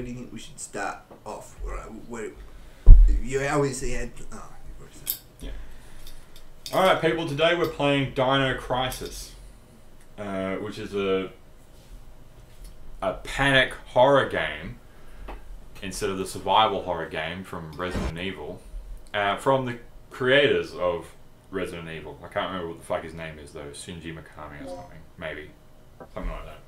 where do you think we should start off? Where you obviously had. Oh, you've already said. Yeah. All right, people. Today we're playing Dino Crisis, which is a panic horror game instead of the survival horror game from Resident Evil, from the creators of Resident Evil. I can't remember what the fuck his name is though. Shinji Mikami or something, maybe something like that.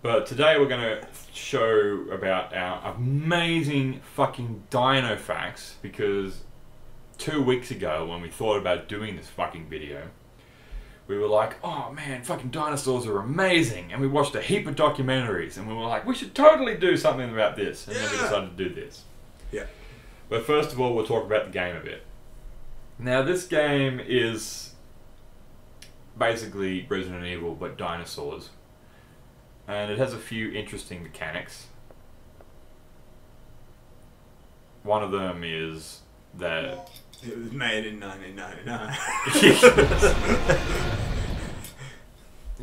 But today we're going to show about our amazing fucking dino facts, because 2 weeks ago when we thought about doing this fucking video, we were like, oh man, fucking dinosaurs are amazing, and we watched a heap of documentaries, and we were like, we should totally do something about this, and then we decided to do this. Yeah. But first of all, we'll talk about the game a bit. Now this game is basically Resident Evil, but dinosaurs. And it has a few interesting mechanics. One of them is that it was made in 1999.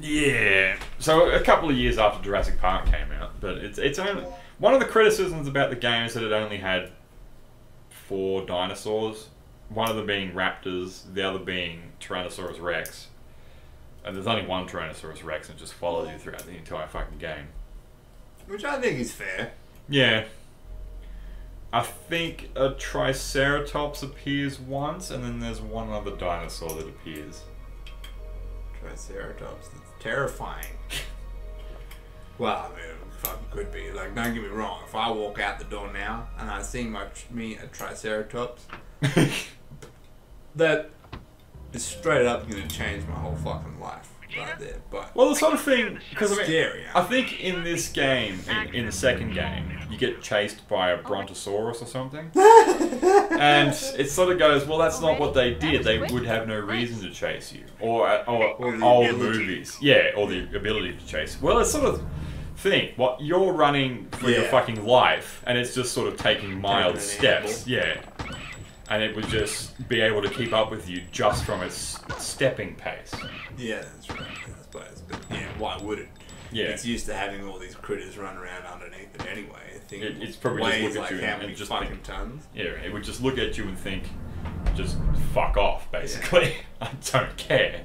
Yeah. So a couple of years after Jurassic Park came out, but it's only one of the criticisms about the game is that it only had 4 dinosaurs. One of them being raptors, the other being Tyrannosaurus Rex. And there's only one Tyrannosaurus Rex, and it just follows you throughout the entire fucking game. Which I think is fair. Yeah. I think a Triceratops appears once, and then there's one other dinosaur that appears. Triceratops, that's terrifying. Well, I mean, it fucking could be. Like, don't get me wrong, if I walk out the door now, and I see me a Triceratops, that is straight up going to change my whole fucking life right there. But well, the sort of thing, because I mean, scary, I think in this game, in the second game, you get chased by a Brontosaurus or something, and it sort of goes, well, that's not what they did. They would have no reason to chase you, or old movies, yeah, or the ability to chase. Well, it's sort of thing. What you're running for your fucking life, and it's just sort of taking mild steps, yeah. And it would just be able to keep up with you just from its stepping pace. Yeah, that's right. I suppose. But yeah, why would it? Yeah. It's used to having all these critters run around underneath it anyway. I think it's probably weighs just look at like you how many and just fucking think, tons. Yeah, it would just look at you and think, just fuck off, basically. I don't care.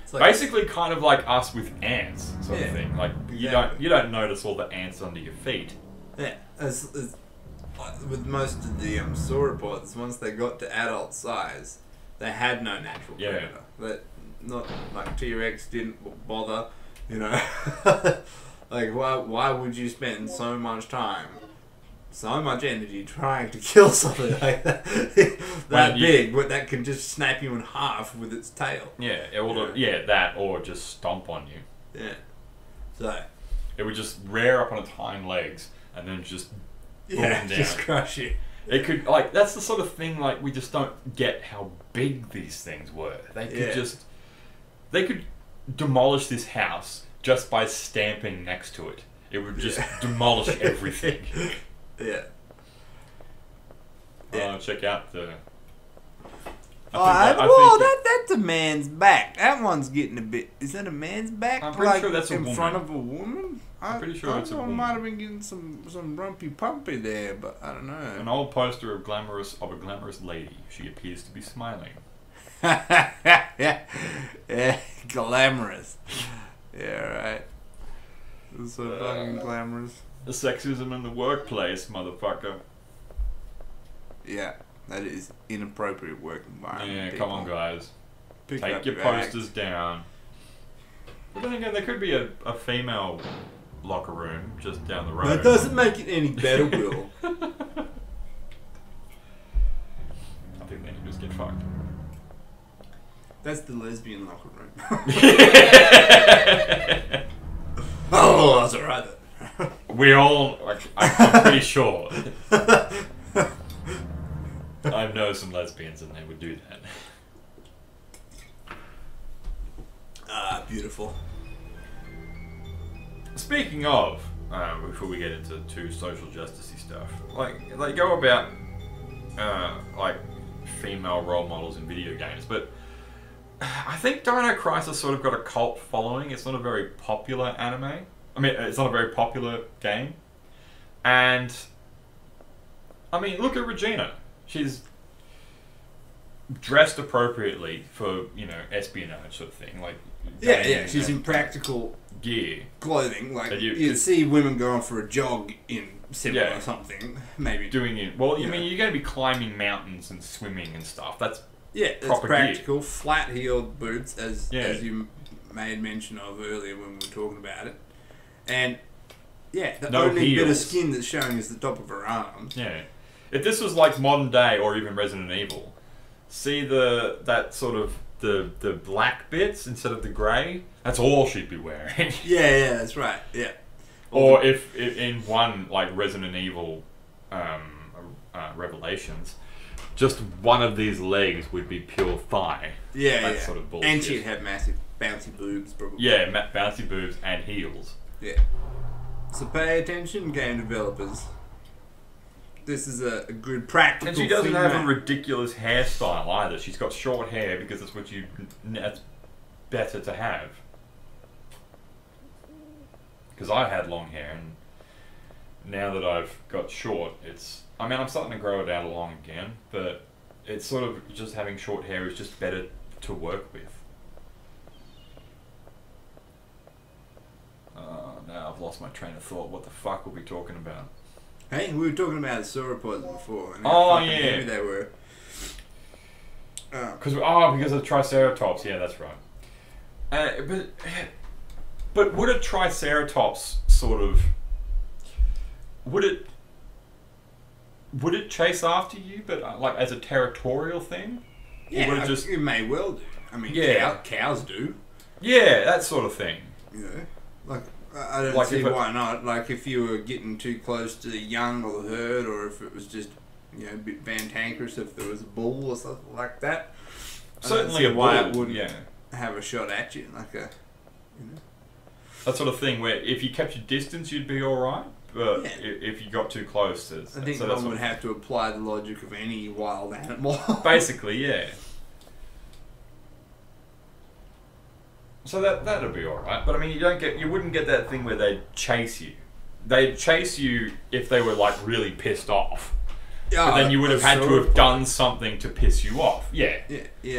It's like, basically kind of like us with ants, sort of thing. Like you don't notice all the ants under your feet. Yeah. With most of the sauropods, once they got to adult size, they had no natural predator. That not like T-Rex didn't bother, you know. Like why would you spend so much time, so much energy trying to kill something like that big, but that can just snap you in half with its tail? Yeah, that or just stomp on you. Yeah. So it would just rear up on its hind legs and then just down. Just crush you. It could, like, that's the sort of thing, like, we just don't get how big these things were. They could they could demolish this house just by stamping next to it. It would just demolish everything. Yeah. Check out the... that's a man's back. That one's getting a bit... Is that a man's back? I'm pretty sure that's a in woman. front of a woman? I'm pretty sure it's a woman. I might have been getting some rumpy pumpy there, but I don't know. An old poster of a glamorous lady. She appears to be smiling. Yeah, glamorous. Yeah, right. It's so fucking glamorous. The sexism in the workplace, motherfucker. Yeah, that is inappropriate work environment. Yeah, people. come on, guys. Pick Take your posters down. But then again, there could be a female locker room just down the road. That doesn't make it any better, Will. I think they can just get fucked. That's the lesbian locker room. Oh, that's alright then. We all, like, I'm pretty sure. I know some lesbians and they would do that. Beautiful. Speaking of, before we get into too social justice-y stuff, like they go about like female role models in video games, but I think Dino Crisis sort of got a cult following. It's not a very popular anime. I mean, it's not a very popular game. And I mean, look at Regina. She's dressed appropriately for, you know, espionage sort of thing. Like, yeah, she's in practical gear, clothing. Like you see women going for a jog in similar or something, maybe doing it. Well, I mean, you're going to be climbing mountains and swimming and stuff. That's that's practical. Gear. Flat-heeled boots, as you made mention of earlier when we were talking about it, and the only bit of skin that's showing is the top of her arms. Yeah, if this was like modern day or even Resident Evil, see that sort of the black bits instead of the grey. That's all she'd be wearing. Yeah, that's right. Yeah. Or if in one like Resident Evil Revelations, just one of these legs would be pure thigh. Yeah, sort of bullshit. And she'd have massive bouncy boobs, probably. Yeah, bouncy boobs and heels. Yeah. So pay attention, game developers. This is a good practical. And she doesn't have a ridiculous hairstyle either. She's got short hair because that's what that's better to have. Because I had long hair, and now that I've got short, I mean, I'm starting to grow it out along again, but it's sort of just having short hair is just better to work with. Now I've lost my train of thought. What the fuck were we talking about? Hey, we were talking about sauropods before. And how heavy they were. Because of Triceratops. Yeah, that's right. But would a Triceratops sort of would it chase after you? But like as a territorial thing? Yeah, it may well do. I mean, cows do. Yeah, that sort of thing. You know, like. I don't see why not. Like, if you were getting too close to the young or the herd, or if it was just, you know, a bit cantankerous, if there was a bull or something like that. Certainly a bull. Why it wouldn't have a shot at you, like a, you know. That sort of thing where if you kept your distance, you'd be alright, but if you got too close, I think one would have to apply the logic of any wild animal. Basically, yeah. So that'd be alright, but I mean, you wouldn't get that thing where they'd chase you. They'd chase you if they were like really pissed off. Yeah, but then you would have had to have done something to piss you off. Yeah.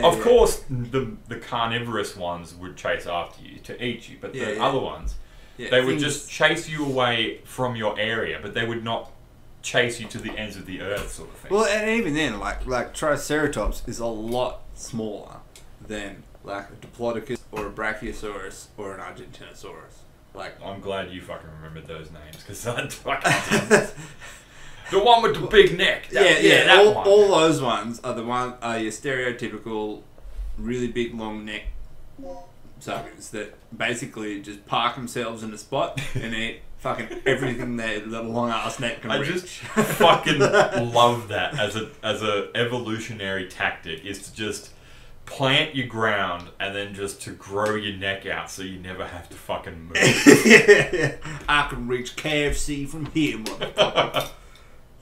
Of course, the carnivorous ones would chase after you to eat you, but the other ones, they would just chase you away from your area, but they would not chase you to the ends of the earth, sort of thing. Well, and even then, like Triceratops is a lot smaller than like a Diplodocus or a Brachiosaurus or an Argentinosaurus. Like, I'm glad you fucking remembered those names, because I fucking didn't. The one with the big neck. All those ones are your stereotypical, really big long neck suckers that basically just park themselves in a spot and eat fucking everything that long ass neck can reach. I just fucking love that as a evolutionary tactic, is to just plant your ground and then just to grow your neck out so you never have to fucking move. I can reach KFC from here, motherfucker.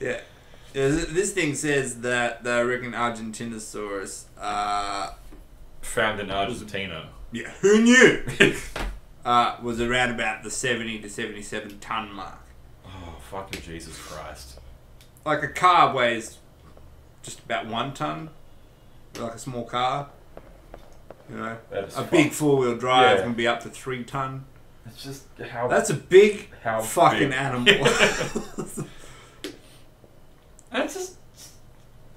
Yeah. This thing says that I reckon Argentinosaurus found in Argentina. Who knew? Was around about the 70 to 77 ton mark. Oh, fucking Jesus Christ. Like a car weighs just about 1 ton. Like a small car, you know, a big 4-wheel drive can be up to 3 ton. It's just that's a big fucking animal. And it's just,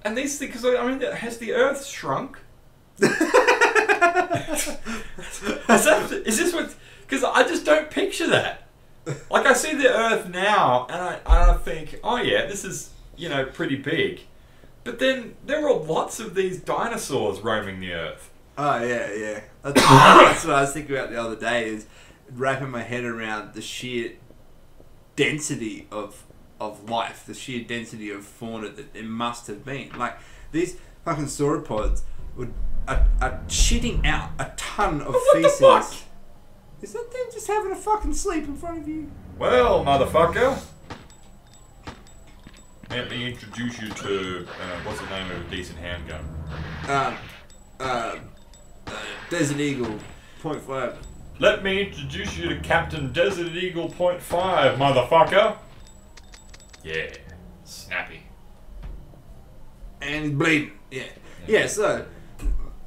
and these things, because I mean, has the Earth shrunk? Is this what? Because I just don't picture that. Like, I see the Earth now, and I think, oh yeah, this is, you know, pretty big. But then there are lots of these dinosaurs roaming the Earth. Oh yeah. That's what I was thinking about the other day, is wrapping my head around the sheer density of life, the sheer density of fauna that there must have been. Like, these fucking sauropods are shitting out a ton of feces. What the fuck? Is that them just having a fucking sleep in front of you? Well, motherfucker. Let me introduce you to, what's the name of a decent handgun? Desert Eagle .5. Let me introduce you to Captain Desert Eagle .5, motherfucker. Yeah. Snappy. And he's bleeding. Yeah, so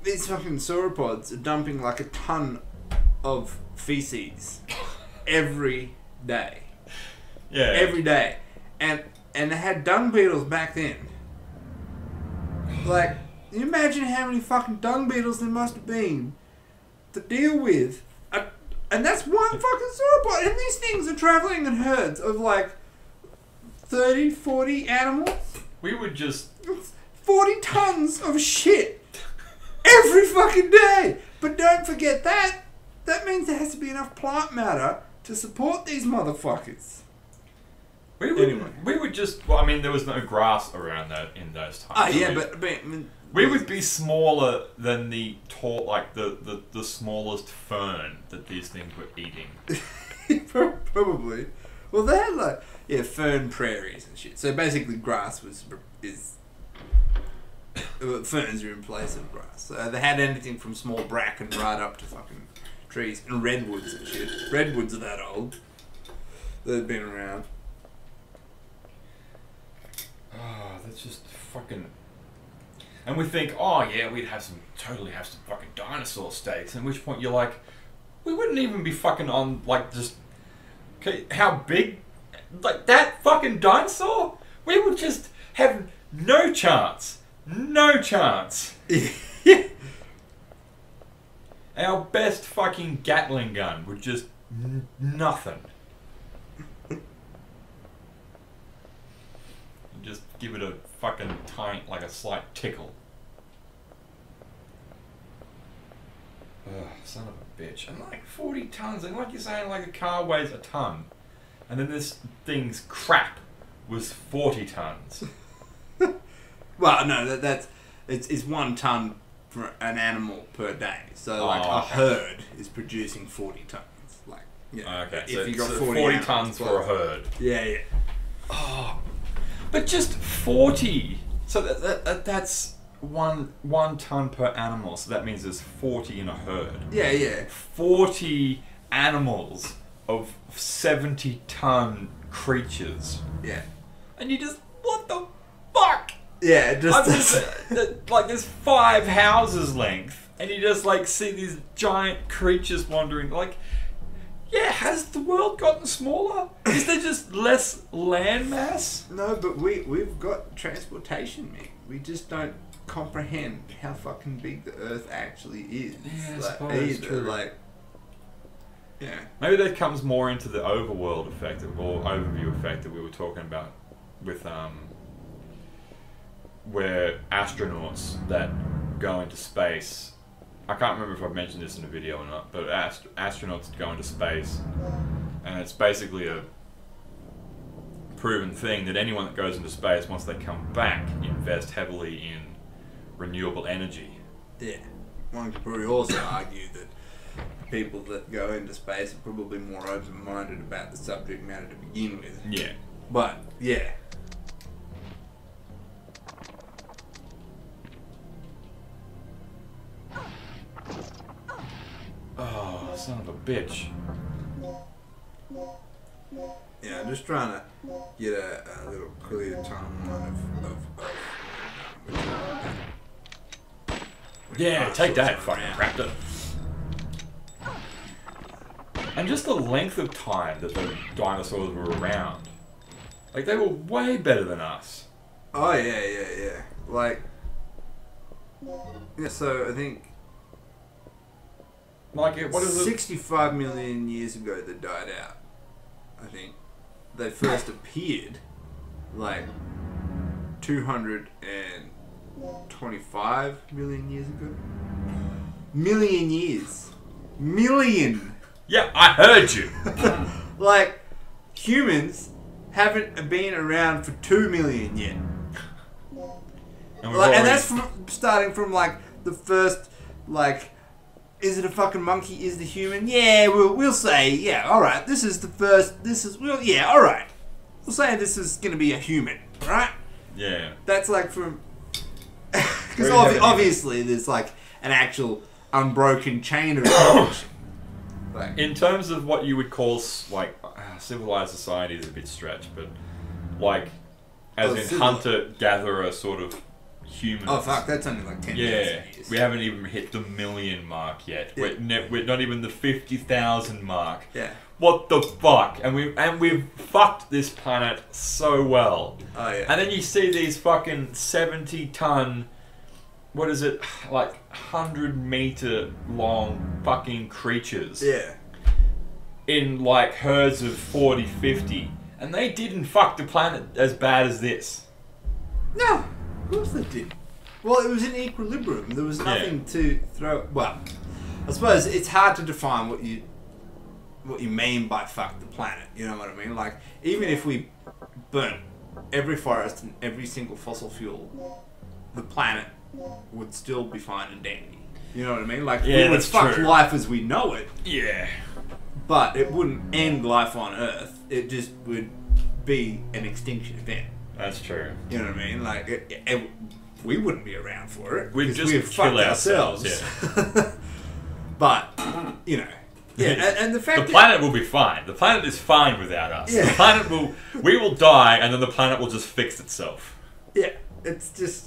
these fucking sauropods are dumping like a ton of feces every day. Yeah. Every day. And they had dung beetles back then. Like, can you imagine how many fucking dung beetles there must have been to deal with? And that's one fucking sauropod. And these things are travelling in herds of like 30, 40 animals. We would just... 40 tons of shit every fucking day. But don't forget that. That means there has to be enough plant matter to support these motherfuckers. We would just... Well, I mean, there was no grass around that in those times. Oh, yeah, but I mean, we would be smaller than the tall, like the smallest fern that these things were eating. Probably. Well, they had like fern prairies and shit. So basically, grass is ferns are in place of grass. So they had anything from small bracken right up to fucking trees and redwoods and shit. Redwoods are that old. They've been around. Oh, that's just fucking... And we think, oh yeah, we'd totally have some fucking dinosaur steaks. At which point you're like, we wouldn't even be fucking on, like, just... Okay, how big? Like, that fucking dinosaur? We would just have no chance. No chance. Yeah. Our best fucking Gatling gun would just... nothing. Just give it a fucking tiny, like a slight tickle. Ugh, son of a bitch. And like 40 tons, and like you're saying, like a car weighs a ton. And then this thing's crap was 40 tons. Well, no, it's 1 ton for an animal per day. So like a herd is producing 40 tons. Like, yeah. Okay, if so, you got so 40 tons for a herd. Yeah. Oh, but just 40. So that's one ton per animal. So that means there's 40 in a herd. Yeah. 40 animals of 70-ton creatures. Yeah. And you just, what the fuck? Yeah, just like there's 5 houses length, and you just like see these giant creatures wandering. Like, yeah, has the world gotten smaller? Is there just less land mass? No, but we've got transportation, mate. We just don't comprehend how fucking big the Earth actually is. Yeah, I like, suppose, true. Like, yeah. Maybe that comes more into the overworld effect or overview effect that we were talking about with where astronauts that go into space. I can't remember if I've mentioned this in a video or not, but astronauts go into space, and it's basically a proven thing that anyone that goes into space, once they come back, invest heavily in renewable energy. Yeah. One could probably also argue that people that go into space are probably more open-minded about the subject matter to begin with. Yeah. But, yeah. Oh, son of a bitch. Yeah, I'm just trying to get a little clear timeline Yeah, take that, fucking raptor. And just the length of time that the dinosaurs were around. Like, they were way better than us. Oh, yeah. Like, yeah, so I think... Like, what is it? 65 million years ago they died out, I think. They first appeared, like, 225 million years ago. Million years. Million! Yeah, I heard you! Like, humans haven't been around for 2 million yet. And that's starting from, like, the first, like... Is it a fucking monkey? Is the human? Yeah, we'll say, yeah, alright, this is the first, yeah, alright. We'll say this is gonna be a human, right? Yeah. That's like from... Because obviously there's like an actual unbroken chain of evolution. Like, in terms of what you would call, like, civilized society is a bit stretched, but Like, as Oh, in similar. hunter-gatherer sort of humans. Oh fuck, that's only like 10 Yeah, years. we haven't even hit the million mark yet. Yeah. We're not even the 50,000 mark. Yeah. What the fuck? And we've fucked this planet so well. Oh yeah. And then you see these fucking 70-ton, what is it, like 100-meter long fucking creatures Yeah. in like herds of 40, 50, and they didn't fuck the planet as bad as this. No, of course they did. Well, it was in equilibrium. There was nothing to throw. Well, I suppose it's hard to define what you mean by fuck the planet. You know what I mean? Like, even if we burnt every forest and every single fossil fuel, the planet would still be fine and dandy. You know what I mean? Like, Yeah, we would that's fuck true. life as we know it, Yeah. but it wouldn't end life on Earth. It just would be an extinction event. That's true. You know what I mean? Like, we wouldn't be around for it. We'd because just we'd kill fucked ourselves, But, you know. Yeah, and the fact The that... planet will be fine. The planet is fine without us. Yeah. The planet we will die, and then the planet will just fix itself. Yeah, it's just...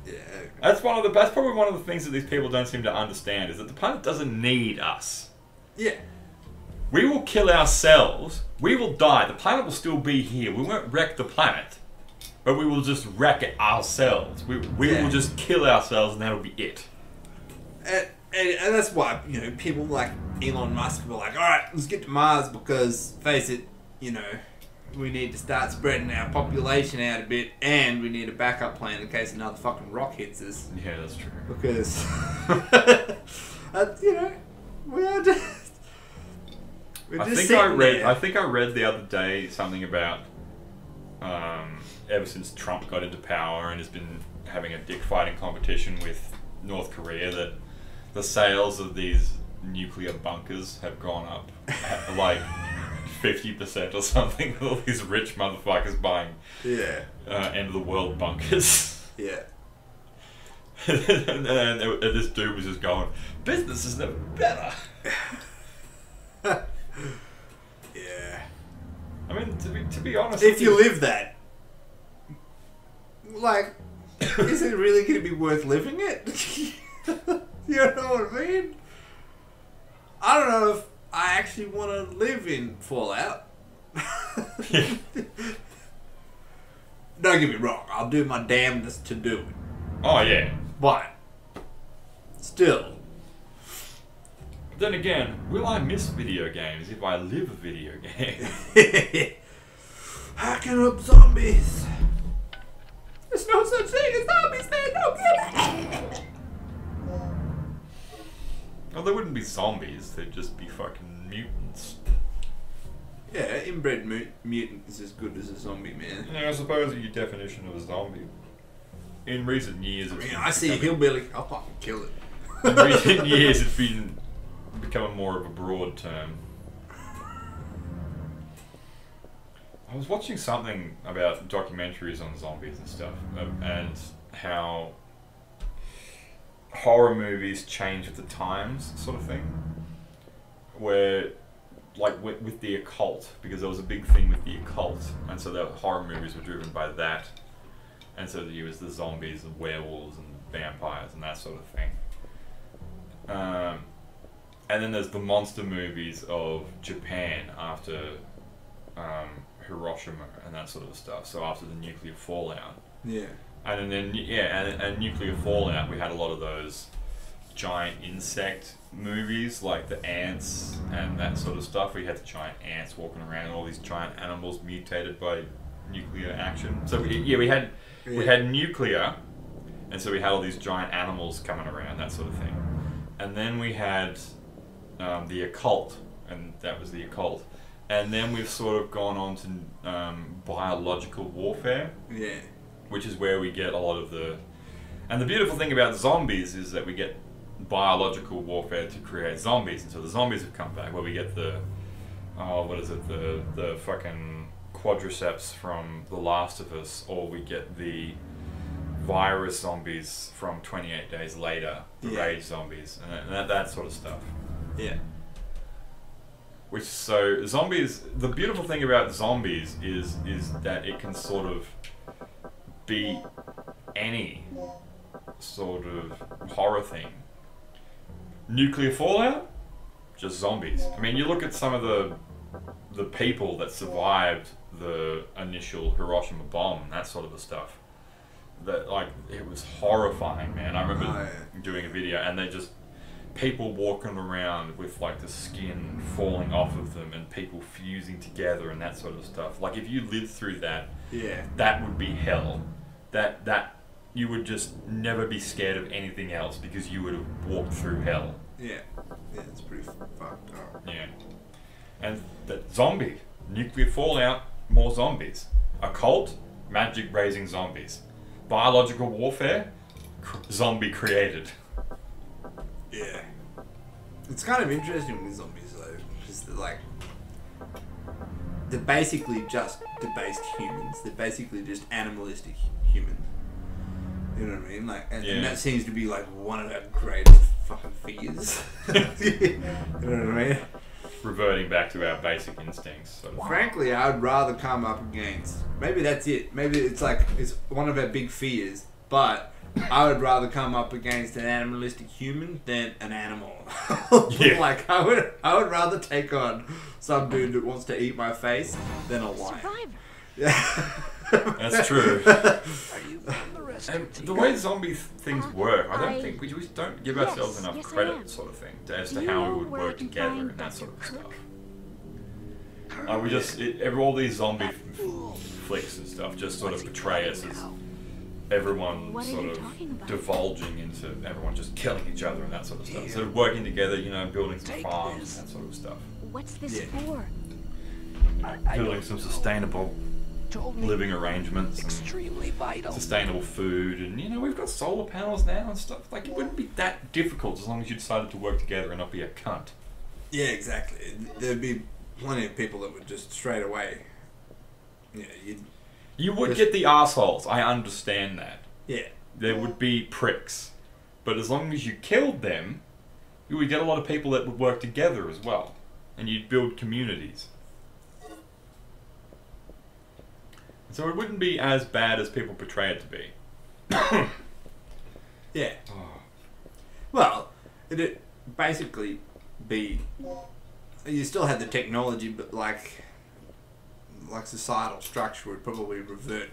Yeah. That's probably one of the things that these people don't seem to understand, is that the planet doesn't need us. Yeah. We will kill ourselves. We will die. The planet will still be here. We won't wreck the planet, but we will just wreck it ourselves. We Yeah. will just kill ourselves, and that'll be it. And that's why, you know, people like Elon Musk were like, alright, let's get to Mars because, face it, you know, we need to start spreading our population out a bit and we need a backup plan in case another fucking rock hits us. Yeah, that's true. Because, you know, we are just... I think I read the other day something about ever since Trump got into power and has been having a dick fighting competition with North Korea, that the sales of these nuclear bunkers have gone up like 50% or something. All these rich motherfuckers buying end of the world bunkers. Yeah. and this dude was just going, business is never better. Yeah. I mean, to be honest, If you live that, like, is it really going to be worth living it? You know what I mean? I don't know if I actually want to live in Fallout. Don't get me wrong, I'll do my damnedest to do it. Oh yeah. But, still. Then again, will I miss video games if I live a video game? Hacking up zombies. There's no such thing as zombies, man. Don't get it. Well, they wouldn't be zombies. They'd just be fucking mutants. Yeah, inbred mutant is as good as a zombie, man. Yeah, I suppose your definition of a zombie. In recent years, I mean, I see a hillbilly, I'll fucking kill it. in recent years, it's been becoming more of a broad term. I was watching something about documentaries on zombies and stuff, and how horror movies change with the times, sort of thing. Where, like with the occult, because there was a big thing with the occult, and so the horror movies were driven by that, and so you was the zombies and werewolves and vampires and that sort of thing. And then there's the monster movies of Japan after Hiroshima and that sort of stuff. So after the nuclear fallout. Yeah. And then and nuclear fallout, we had a lot of those giant insect movies like the ants and that sort of stuff. We had the giant ants walking around and all these giant animals mutated by nuclear action. So we had nuclear, and so we had all these giant animals coming around, that sort of thing. And then we had the occult, and that was the occult. And then we've sort of gone on to biological warfare. Yeah. Which is where we get a lot of the... And the beautiful thing about zombies is that we get biological warfare to create zombies. And so the zombies have come back, where we get the... Oh, what is it? The fucking quadriceps from The Last of Us, or we get the virus zombies from 28 Days Later, the rage zombies, and that sort of stuff. Yeah. Which so zombies. The beautiful thing about zombies is that it can sort of be any sort of horror thing. Nuclear fallout, just zombies. I mean, you look at some of the people that survived the initial Hiroshima bomb and that sort of stuff. That like it was horrifying, man. I remember doing a video and they just people walking around with like the skin falling off of them and people fusing together and that sort of stuff. Like if you lived through that, that would be hell. That you would just never be scared of anything else because you would have walked through hell. Yeah, it's pretty fucked up. Yeah, and the zombie, nuclear fallout, more zombies. Occult, magic raising zombies. Biological warfare, zombie created. Yeah. It's kind of interesting with zombies though, because they're basically just debased humans. They're basically just animalistic humans. You know what I mean? Like, and that seems to be like one of our greatest fucking fears. You know what I mean? Reverting back to our basic instincts. Sort of. Frankly, I'd rather come up against. Maybe that's it. Maybe it's one of our big fears, but I would rather come up against an animalistic human than an animal. Like I would rather take on some dude that wants to eat my face than a lion. Yeah. That's true. And the way zombie things work, I don't think we don't give ourselves enough credit, sort of thing, as to how we would work together and that sort of stuff. We just all these zombie flicks and stuff just sort of portray us as everyone sort of divulging into everyone just killing each other and that sort of stuff. Instead of working together, building some farms and that sort of stuff. What's this for? Building some sustainable living arrangements, extremely vital, sustainable food, and we've got solar panels now and stuff. Like it wouldn't be that difficult as long as you decided to work together and not be a cunt. Yeah, exactly. There'd be plenty of people that would just straight away. You would get the assholes. I understand that. Yeah. There would be pricks, but as long as you killed them, you would get a lot of people that would work together as well, and you'd build communities. So it wouldn't be as bad as people portray it to be. Yeah. Well, it'd basically be... You still had the technology, but like societal structure would probably revert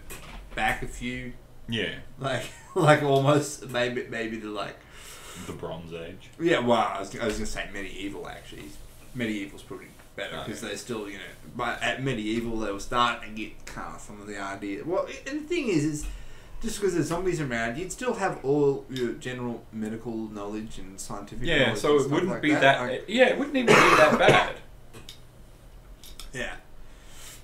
back a few. Yeah. Like almost maybe the Bronze Age. Yeah. Well, I was gonna say medieval actually. Medieval's probably better because they still, but at medieval they were starting to get kind of some of the idea. Well, and the thing is just because there's zombies around, you'd still have all your general medical knowledge and scientific knowledge. Yeah, so and it stuff wouldn't like be that. it wouldn't even be that bad. Yeah.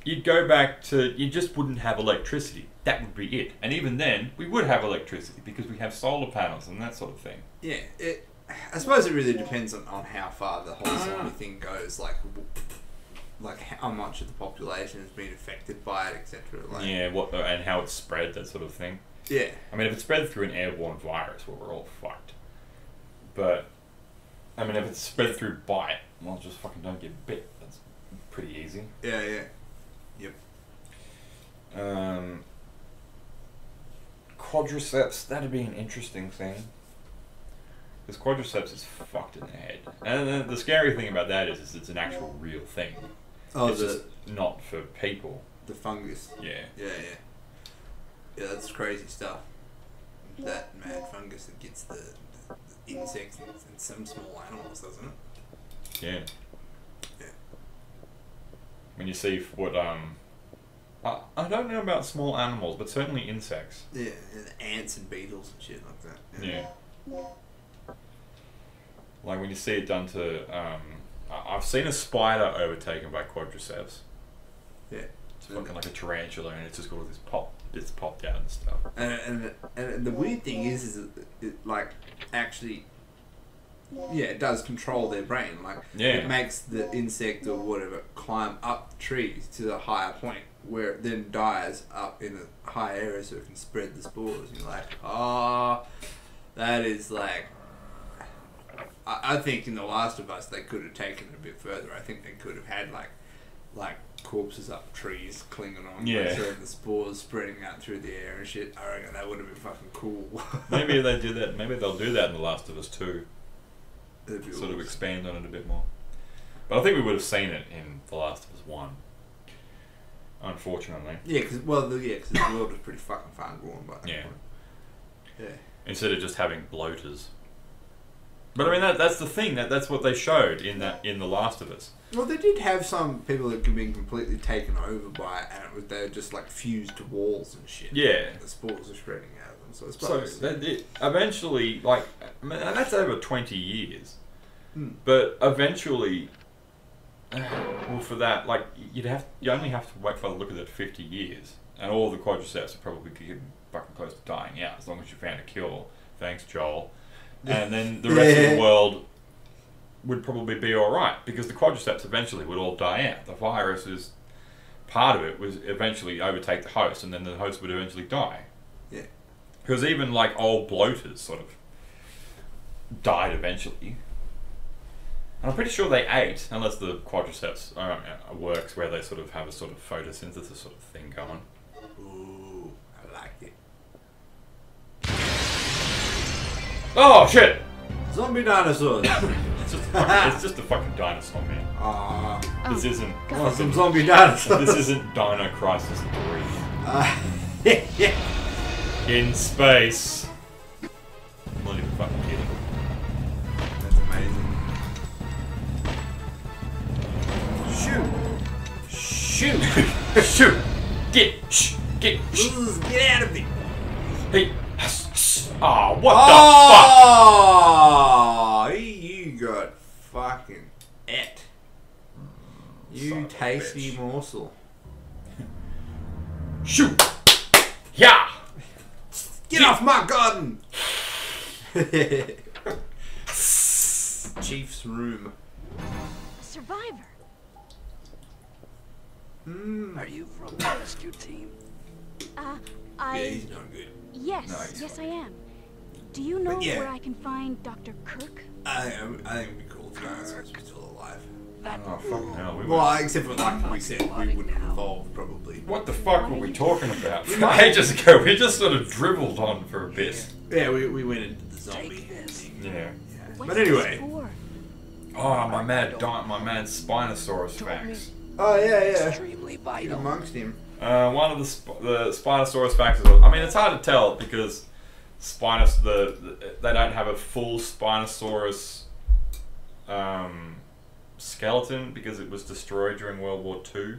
You'd go back to, you just wouldn't have electricity. That would be it. And even then, we would have electricity because we have solar panels and that sort of thing. Yeah, I suppose it really depends on how far the whole zombie thing goes, like how much of the population has been affected by it, etc. And how it's spread, that sort of thing. Yeah. I mean, if it's spread through an airborne virus, well, we're all fucked. But, I mean, if it's spread through bite, well, just fucking don't get bit. That's pretty easy. Yeah, yeah. Yep. Quadriceps, that'd be an interesting thing. Because quadriceps is fucked in the head. And the scary thing about that is it's an actual real thing. Oh, it's just not for people. The fungus. Yeah. Yeah, yeah. Yeah, that's crazy stuff. That mad fungus that gets the insects and some small animals, doesn't it? Yeah. Yeah. When you see what I don't know about small animals, but certainly insects. Yeah, and ants and beetles and shit like that. Yeah. Like when you see it done to, I've seen a spider overtaken by quadriceps. Yeah. It's fucking like a tarantula, and it's just got all this it's popped out and stuff. And the weird thing is it like actually, it does control their brain. Like it makes the insect or whatever climb up the trees to a higher point, where it then dies up in a high area so it can spread the spores. And you're like, that is like I think in The Last of Us they could have taken it a bit further. I think they could have had like corpses up trees clinging on. Yeah. Instead of the spores spreading out through the air and shit. I reckon that would have been fucking cool. Maybe they do that. Maybe they'll do that in The Last of Us 2. That'd be Sort of awesome. expand on it a bit more. But I think we would have seen it in The Last of Us 1. Unfortunately. Yeah, because the world was pretty fucking far gone by that Yeah. point. Yeah. Instead of just having bloaters. But I mean that's the thing, that's what they showed in The Last of Us. Well, they did have some people that could be completely taken over by it, and they're just like fused to walls and shit. Yeah. The spores are spreading out of them, so I So suppose. eventually, like, I mean, that's over 20 years. Hmm. But eventually, well, for that, like, you only have to wait by the look of it 50 years, and all the quadriceps are probably getting fucking close to dying out, as long as you found a cure. Thanks, Joel. And then the rest of the world would probably be alright, because the quadriceps eventually would all die out. The virus is part of it, was eventually overtake the host, and then the host would eventually die. Yeah. Because even like old bloaters sort of died eventually. And I'm pretty sure they ate, unless the quadriceps works where they sort of have a sort of photosynthesis sort of thing going. Ooh, I like it. Oh shit! Zombie dinosaurs. It's just a fucking dinosaur, man. Ah, This isn't. some zombie dinosaurs. This isn't Dino Crisis 3. In space. I'm not even fucking kidding. That's amazing. Shoot! Shoot! Shoot! Get Get out of me! Hey! Oh, what the Oh, you got fucking et. You Son of a tasty bitch. morsel. fuck? Shoot! Yeah! Get off my garden! Chief's room. Survivor. Are you from the rescue team? Yeah, he's not good. Yes, No, he's yes I am. Do you know yeah. where I can find Dr. Kirk? I think it'd be cool if dinosaurs were still alive. That Oh, fucking hell. Well, except for like we said, we wouldn't have evolved probably. What the fuck were we talking about? Ages ago, we just sort of dribbled on for a bit. Yeah, we went into the zombie Take this. thing. Yeah. What's But anyway. this for? Oh, my mad Spinosaurus facts. Oh yeah, extremely Get vital. amongst him. One of the Spinosaurus facts is, I mean, it's hard to tell because they don't have a full Spinosaurus skeleton because it was destroyed during World War II.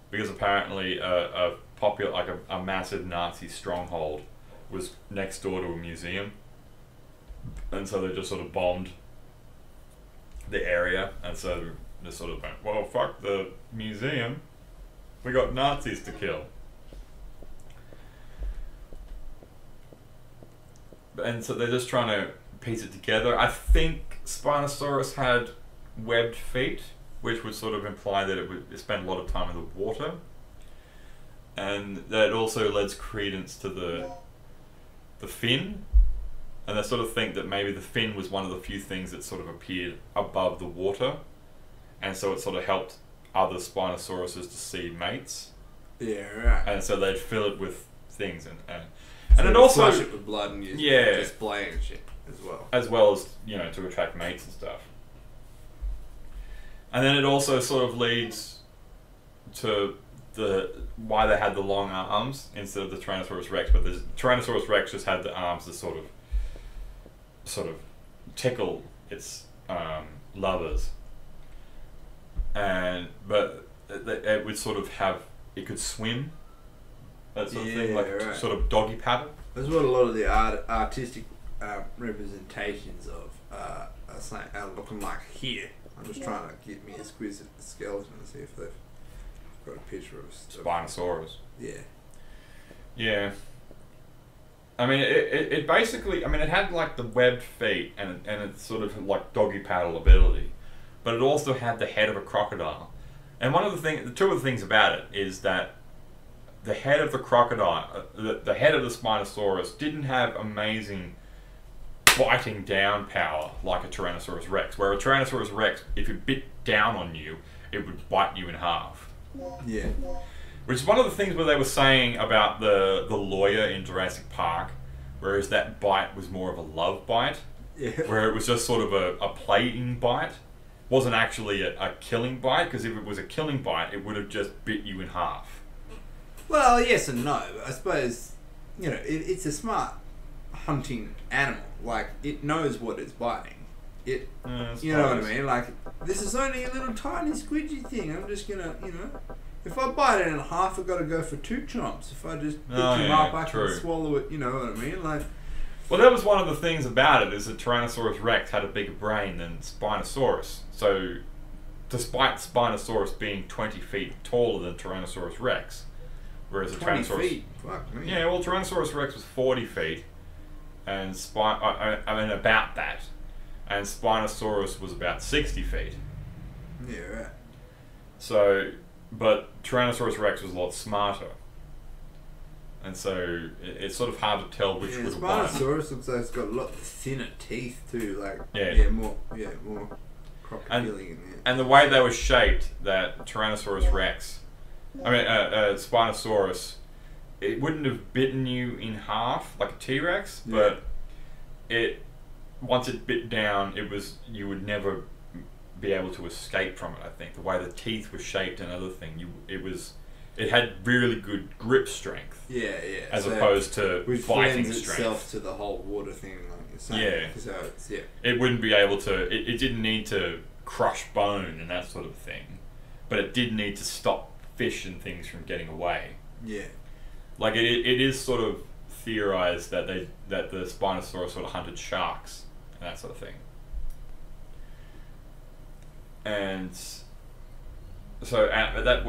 Because apparently a massive Nazi stronghold was next door to a museum, and so they just sort of bombed the area, and so they sort of went, well, fuck the museum, we got Nazis to kill. And so they're just trying to piece it together. I think Spinosaurus had webbed feet, which would sort of imply that it would spend a lot of time in the water. And that also lends credence to the fin. And they sort of think that maybe the fin was one of the few things that sort of appeared above the water. And so it sort of helped other Spinosauruses to see mates. Yeah, right. And so they'd fill it with things. And So it you also... flush it with blood and use Yeah. display and shit as well. As well as, to attract mates and stuff. And then it also sort of leads to why they had the long arms instead of the Tyrannosaurus Rex, but the Tyrannosaurus Rex just had the arms to sort of tickle its lovers. But it would sort of it could swim, that sort of thing, like right. sort of doggy paddle. That's what a lot of the artistic representations of are looking like here. I'm just trying to get me a squiz at the skeleton and see if they've got a picture of stuff. Spinosaurus. Yeah. Yeah. I mean, it basically, it had like the webbed feet and it's sort of like doggy paddle ability, but it also had the head of a crocodile. And two of the things about it is that the head of the crocodile, the head of the Spinosaurus didn't have amazing biting down power like a Tyrannosaurus Rex. Where a Tyrannosaurus Rex, if it bit down on you, it would bite you in half. Yeah. Which is one of the things where they were saying about the lawyer in Jurassic Park, whereas that bite was more of a love bite, where it was just sort of a playing bite. Wasn't actually a killing bite, because if it was a killing bite, it would have just bit you in half. Well, yes and no. I suppose, you know, it's a smart hunting animal. Like, it knows what it's biting. You know what I mean? Like, this is only a little tiny squidgy thing. I'm just gonna, you know, if I bite it in half, I've got to go for 2 chomps. If I just pick him up, I can swallow it. You know what I mean? Like, well, that was one of the things about it, is that Tyrannosaurus Rex had a bigger brain than Spinosaurus. So, despite Spinosaurus being 20 feet taller than Tyrannosaurus Rex, whereas a 20 Tyrannosaurus... feet? Fuck me. Yeah, well, Tyrannosaurus Rex was 40 feet, and about that. And Spinosaurus was about 60 feet. Yeah, right. So, but Tyrannosaurus Rex was a lot smarter. And so, it's sort of hard to tell which would have won. Spinosaurus looks like it's got a lot thinner teeth too, like more crocodile in there. And the way they were shaped, that Tyrannosaurus Rex, Spinosaurus, it wouldn't have bitten you in half like a T-Rex, but once it bit down, you would never be able to escape from it. I think the way the teeth were shaped and other thing, it had really good grip strength. Yeah. As opposed to which biting lends strength. Itself to the whole water thing, like you're saying. Yeah. So it's, It wouldn't be able to. It didn't need to crush bone and that sort of thing, but it did need to stop fish and things from getting away. Yeah. Like it is sort of theorized that the Spinosaurus sort of hunted sharks and that sort of thing. And so that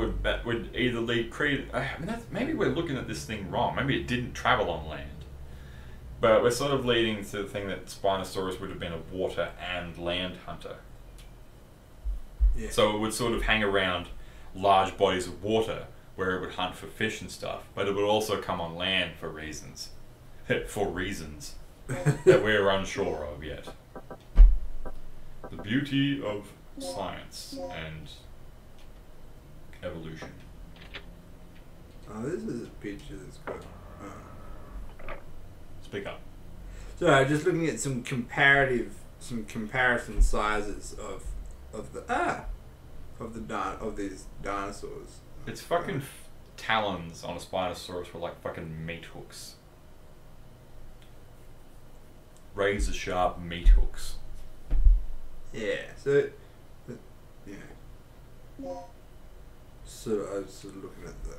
would either lead maybe we're looking at this thing wrong. Maybe it didn't travel on land, but we're sort of leading to the thing that Spinosaurus would have been a water and land hunter. Yeah. So it would sort of hang around large bodies of water where it would hunt for fish and stuff, but it would also come on land for reasons that we're unsure of yet. The beauty of science and evolution. Oh, this is a picture that's good. Speak up. So, just looking at some comparison sizes of these dinosaurs. Its fucking talons on a Spinosaurus were like fucking meat hooks. Razor sharp meat hooks. Yeah. So, yeah. So I was sort of looking at the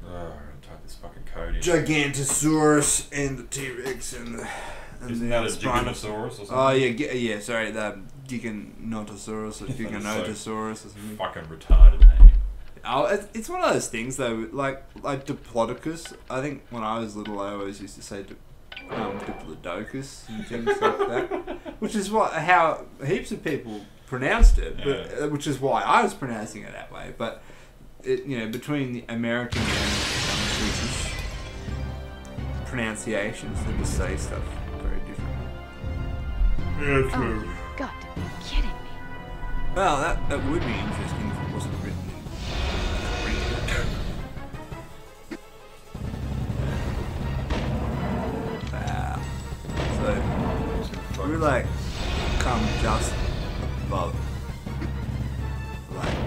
I'm gonna type this fucking code in. Gigantosaurus and the T-Rex and Isn't that a Giganosaurus or something? Oh yeah, sorry, the Giganotosaurus or Giganotosaurus or something. Fucking retarded name. Oh, it's one of those things though, like Diplodocus. I think when I was little, I always used to say Diplodocus and things like that, which is how heaps of people pronounced it, but which is why I was pronouncing it that way. But between the American and British pronunciations, they just say stuff very differently. Yeah, Oh, you've got to be kidding me. Well, that would be interesting if it wasn't written in Greek. Wow. So, we like come just above, like,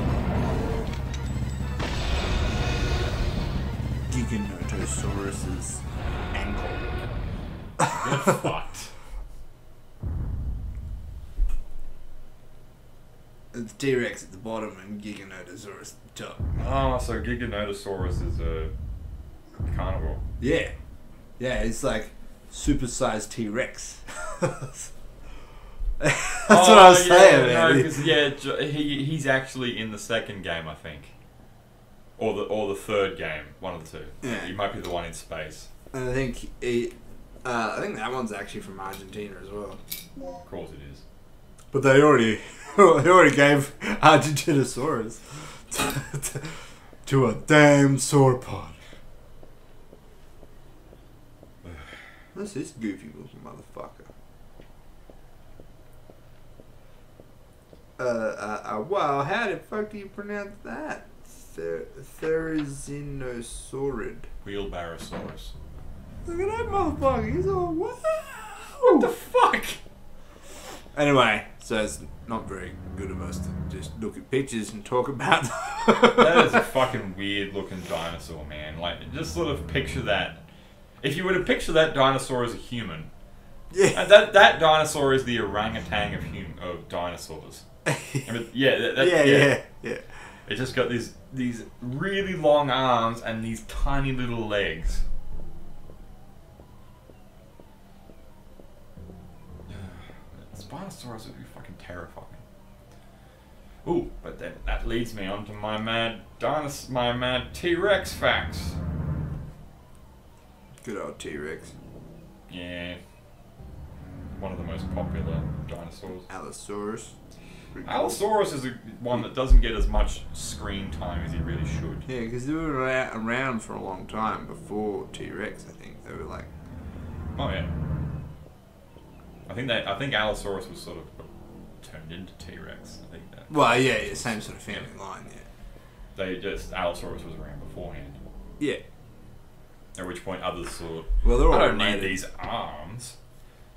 Giganotosaurus's ankle. Get fucked. It's T-Rex at the bottom and Giganotosaurus at the top. Oh, so Giganotosaurus is a carnivore. Yeah. Yeah, it's like supersized T-Rex. That's what I was saying, man. No, because he's actually in the second game, I think, or the third game, one of the two. Yeah. He might be the one in space. And I think that one's actually from Argentina as well. Of course it is. But they already gave Argentinosaurus to a damn sauropod. What's this goofy looking motherfucker? Wow, how the fuck do you pronounce that? Therizinosaurus. Wheelbarrowsaurus. Look at that motherfucker, he's all wow! What the fuck? Anyway, so it's not very good of us to just look at pictures and talk about That is a fucking weird looking dinosaur, man. Like, just sort of picture that. If you were to picture that dinosaur as a human, Yeah. that dinosaur is the orangutan of dinosaurs. I mean, yeah. It just got these really long arms and these tiny little legs. Spinosaurus would be fucking terrifying. Ooh, but then that leads me on to my mad T-Rex facts. Good old T-Rex. Yeah. One of the most popular dinosaurs. Allosaurus. Allosaurus is one that doesn't get as much screen time as he really should. Yeah, because they were around for a long time before T-Rex, I think. They were like... Oh yeah. I think Allosaurus was sort of turned into T-Rex. I think that. Well, yeah, same sort of family line, yeah. Allosaurus was around beforehand. Yeah. At which point others thought, Well, they're all I don't need related. these arms.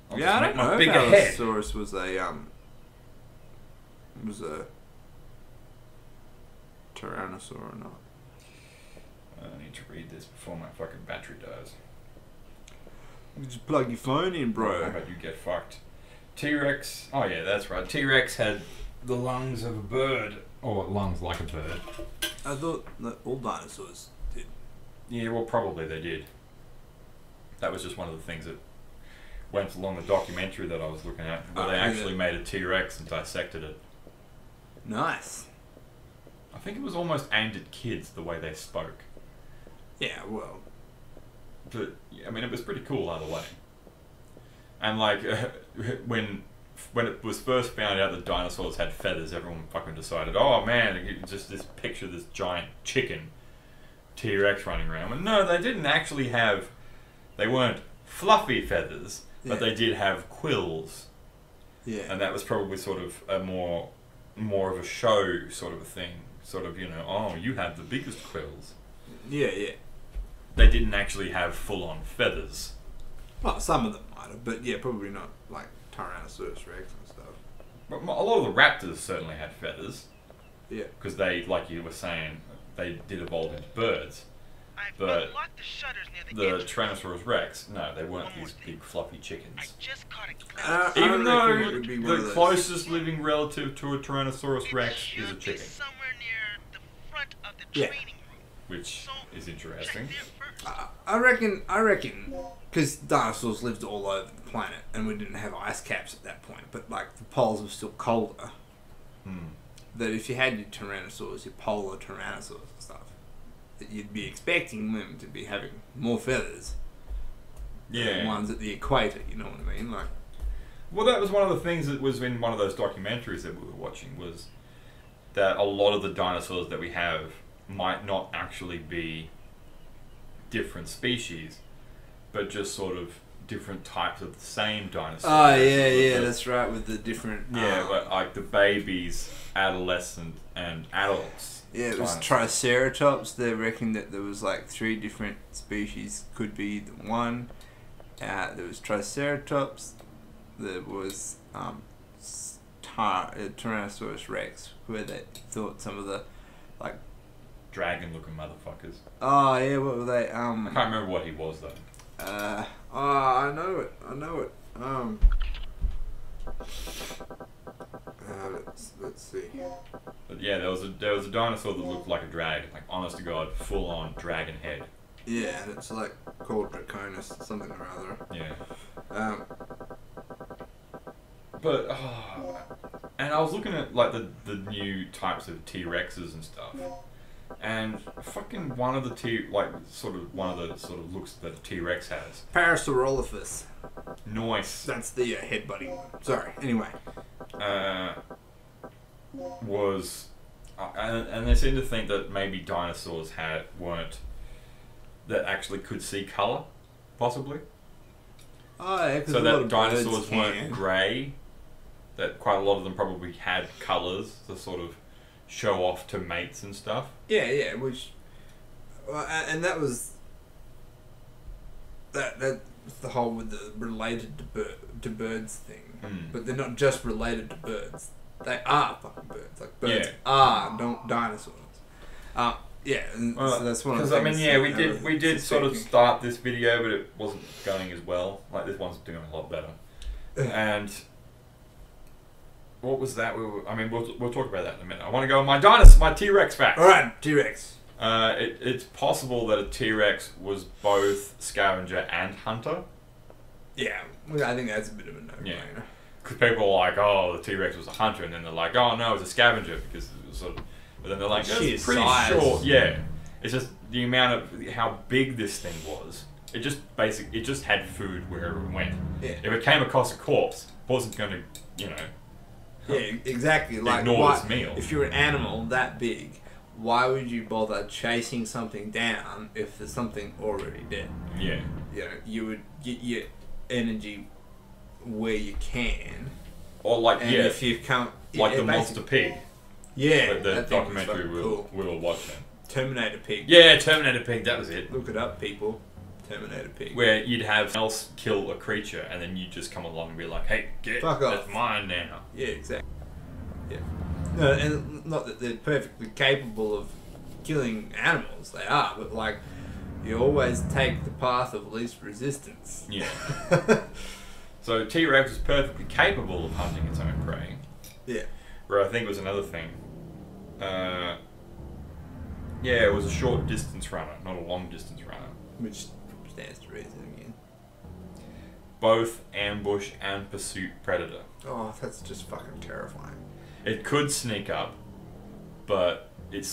I'll Yeah, I just don't make know my if bigger head. Allosaurus was a Tyrannosaur or not. I need to read this before my fucking battery dies. You just plug your phone in, How bro. about you get fucked? T-Rex. Oh yeah, that's right. T-Rex had the lungs of a bird, or lungs like a bird. I thought that all dinosaurs did. Yeah, well, probably they did. That was just one of the things that went along the documentary that I was looking at, where they actually made a T-Rex and dissected it. Nice. I think it was almost aimed at kids the way they spoke. Yeah, well. But I mean, it was pretty cool either way. And like when it was first found out that dinosaurs had feathers, everyone fucking decided, oh man, you just this picture of this giant chicken T-Rex running around. But no, they didn't actually have. They weren't fluffy feathers, but they did have quills. Yeah. And that was probably sort of a more of a show sort of a thing. Sort of, oh, you have the biggest quills. Yeah, yeah. They didn't actually have full-on feathers. Well, some of them might have, but yeah, probably not like Tyrannosaurus Rex and stuff. But a lot of the raptors certainly had feathers. Yeah. Because they, like you were saying, they did evolve into birds. But the Tyrannosaurus Rex, no, they weren't these big fluffy chickens. Even though the closest living relative to a Tyrannosaurus Rex is a chicken. Yeah. Which is interesting. I reckon, because dinosaurs lived all over the planet, and we didn't have ice caps at that point, but like the poles were still colder. That if you had your Tyrannosaurs, your polar Tyrannosaurs and stuff, that you'd be expecting them to be having more feathers. Yeah. Than ones at the equator, you know what I mean? Like. Well, that was one of the things that was in one of those documentaries that we were watching, was that a lot of the dinosaurs that we have might not actually be different species, but just sort of different types of the same dinosaur. Oh, yeah, that's right, with the different... Yeah, but like the babies, adolescent, and adults. Yeah, it was dinosaurs. Triceratops. They reckon that there was like 3 different species, could be the one. There was Triceratops, there was Tyrannosaurus Rex, where they thought some of the, like... Dragon-looking motherfuckers. Oh, yeah, what were they? I can't remember what he was, though. I know it. Let's see. But yeah, there was a dinosaur that looked like a dragon, like honest to god, full-on dragon head. Yeah, and it's like called Draconis, something or other. Yeah. But and I was looking at like the new types of T-Rexes and stuff, and fucking one of the looks that a T-Rex has. Parasaurolophus. Nice. That's the head-butting one. Sorry. Anyway. Was and they seem to think that maybe dinosaurs that actually could see colour, possibly. Oh, yeah, 'cause So a lot that of dinosaurs birds weren't can. grey. That quite a lot of them probably had colours to sort of show off to mates and stuff. Yeah, which, well, and that was that was the whole with the related to birds thing. But they're not just related to birds; they are fucking birds. Like birds are dinosaurs. Yeah, and so that's one of the things. Because I mean, we did sort of start this video, but it wasn't going as well. Like this one's doing a lot better. And what was that? We'll talk about that in a minute. I want to go on my T-Rex facts. All right, T-Rex. It's possible that a T-Rex was both scavenger and hunter. Yeah, well, I think that's a bit of a no-brainer. Yeah. Because people are like, oh, the T-Rex was a hunter, and then they're like, oh no, it's a scavenger because it was sort of. But then they're like, it's pretty short. Yeah, it's just the amount of how big this thing was. It just had food wherever it went. Yeah. If it came across a corpse, it wasn't going to, Yeah, exactly. Like, ignore this meal. If you're an animal that big, why would you bother chasing something down if there's something already dead? Yeah. You would get your energy where you can. Or like, and if you can't... Like the monster pig. Yeah, The documentary cool. we were watching. Terminator Pig. Yeah, Terminator Pig, that was it. Look it up, people. Terminator Pig. Where you'd have else kill a creature and then you'd just come along and be like, hey, Fuck off. That's mine now. Yeah, exactly. Yeah. No, and not that they're perfectly capable of killing animals, they are, but like, you always take the path of least resistance. Yeah. So T-Rex is perfectly capable of hunting its own prey. Yeah. Where I think was another thing. Yeah, it was a short distance runner, not a long distance runner. Which stands to reason again. Both ambush and pursuit predator. Oh, that's just fucking terrifying. It could sneak up, but it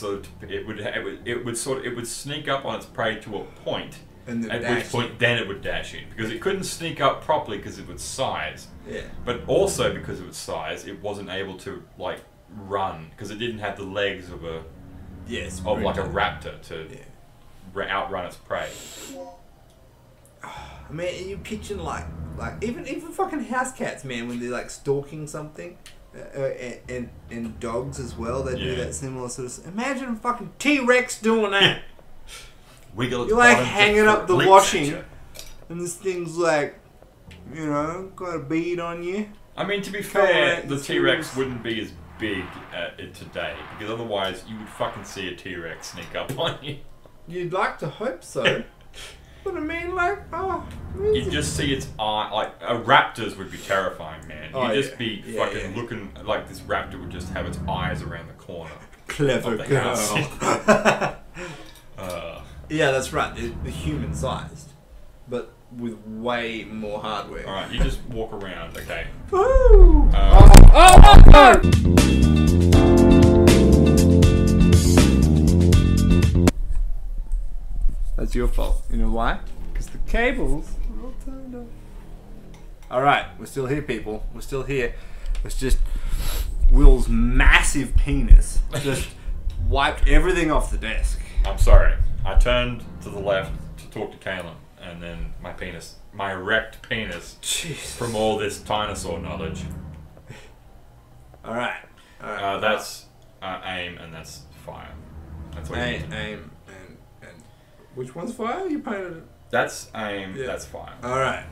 would sneak up on its prey to a point, And at which point then it would dash in, because it couldn't sneak up properly because of its size. Yeah. But also because of its size, it wasn't able to like run because it didn't have the legs of a like a raptor to outrun its prey. I mean, you picture like even fucking house cats, man, when they're like stalking something, and dogs as well. They do that similar sort of. Imagine a fucking T-Rex doing that. Wiggle its You're like bottom hanging up the leaps washing, at you. and this thing's like, got a bead on you. I mean, to be fair, the T-Rex wouldn't be as big today, because otherwise you would fucking see a T-Rex sneak up on you. You'd like to hope so. But I mean, like, You'd just see its eye, like, a raptor's would be terrifying, man. You'd just be fucking looking, like this raptor would just have its eyes around the corner. Clever of the girl. house. Yeah, that's right. They're human-sized, but with way more hardware. Alright, you just walk around, okay? Woo! That's your fault. You know why? Because the cables are all turned off. Alright, we're still here, people. We're still here. It's just Will's massive penis just wiped everything off the desk. I'm sorry. I turned to the left to talk to Kaylin, and then my erect penis, Jesus. from all this dinosaur knowledge. Alright. That's aim, and that's fire. That's what you need to know. Aim, and which one's fire? You painted it. That's aim, that's fire. Alright.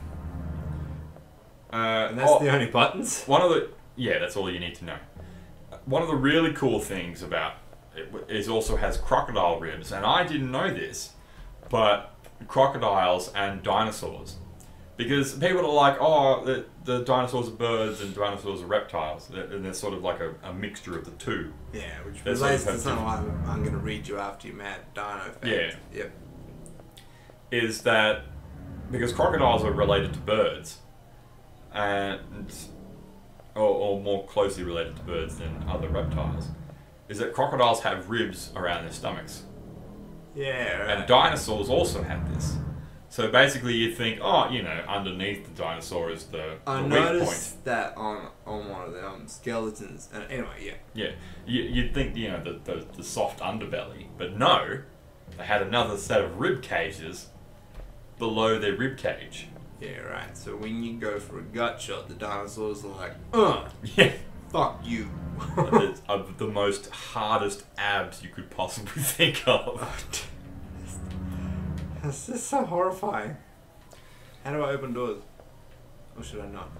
And that's the only buttons? That's all you need to know. One of the really cool things about it also has crocodile ribs, and I didn't know this, but crocodiles and dinosaurs. Because people are like, oh, the dinosaurs are birds and dinosaurs are reptiles, and they're sort of like a mixture of the two. Yeah, which They're relates sort to of something I'm going to read you after you mad dino fact. Yeah. Yep. Is that because crocodiles are related to birds, and or more closely related to birds than other reptiles, is that crocodiles have ribs around their stomachs. Yeah, right. And dinosaurs also have this. So basically you think, underneath the dinosaur is the I weak noticed point. that on one of the skeletons. And anyway, Yeah. You'd think, the soft underbelly. But no, they had another set of rib cages below their rib cage. Yeah, right. So when you go for a gut shot, the dinosaurs are like, Yeah. fuck you. It's of the most hardest abs you could possibly think of. That's just so horrifying. How do I open doors? Or should I not?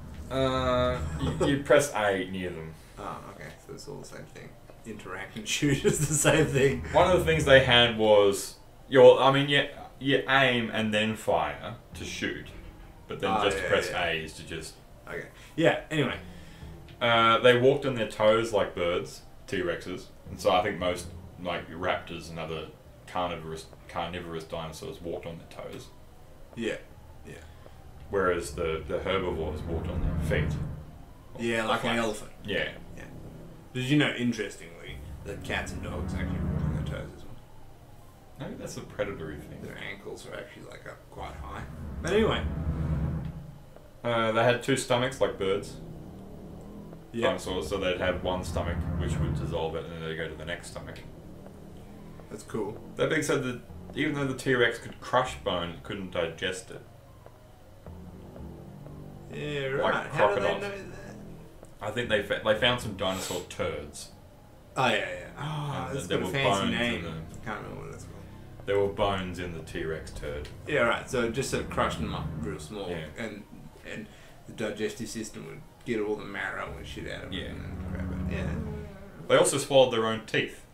You press A near them. Oh, okay. So it's all the same thing. Interact and shoot is the same thing. One of the things they had was, you aim and then fire to shoot, but then just press A is to just. Okay. Yeah. Anyway. They walked on their toes like birds, T-Rexes, and so I think most like raptors and other carnivorous dinosaurs walked on their toes. Yeah. Yeah. Whereas the herbivores walked on their feet. Yeah, like an elephant. Yeah. Yeah. Did you know, interestingly, that cats and dogs actually walk on their toes as well? Maybe that's a predatory thing. Their ankles are actually like up quite high. But anyway. They had two stomachs like birds. Yeah. Dinosaurs, so they'd have one stomach which would dissolve it and then they'd go to the next stomach. That's cool. That being said, that even though the T-Rex could crush bone, it couldn't digest it. Yeah, right. Like How do they crocodiles. know that? I think they found some dinosaur turds. Oh, yeah. Oh, And that's there got a were fancy bones in name. them. I can't remember what that's called. There were bones in the T-Rex turd. Yeah, right. So it just sort of crushed them up real small. Yeah. And the digestive system would get all the marrow and shit out of Yeah. it and grab it. Yeah. They also swallowed their own teeth.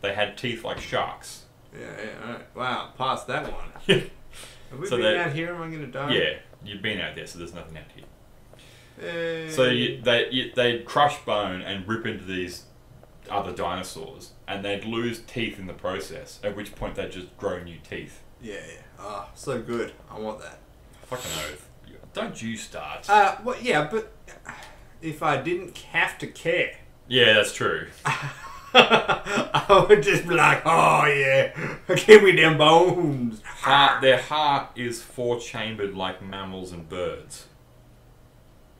They had teeth like sharks. Yeah, alright. Wow, past that one. Yeah. Have we So been they- out here? Am I going to die? Yeah, you've been out there, so there's nothing out here. Hey. So they'd crush bone and rip into these other dinosaurs, and they'd lose teeth in the process, at which point they'd just grow new teeth. Yeah. Ah, so good. I want that. Fucking oath. Don't you start. Well, yeah, but if I didn't have to care, Yeah, that's true. I would just be like, oh yeah, give me them bones. Their heart is four-chambered like mammals and birds.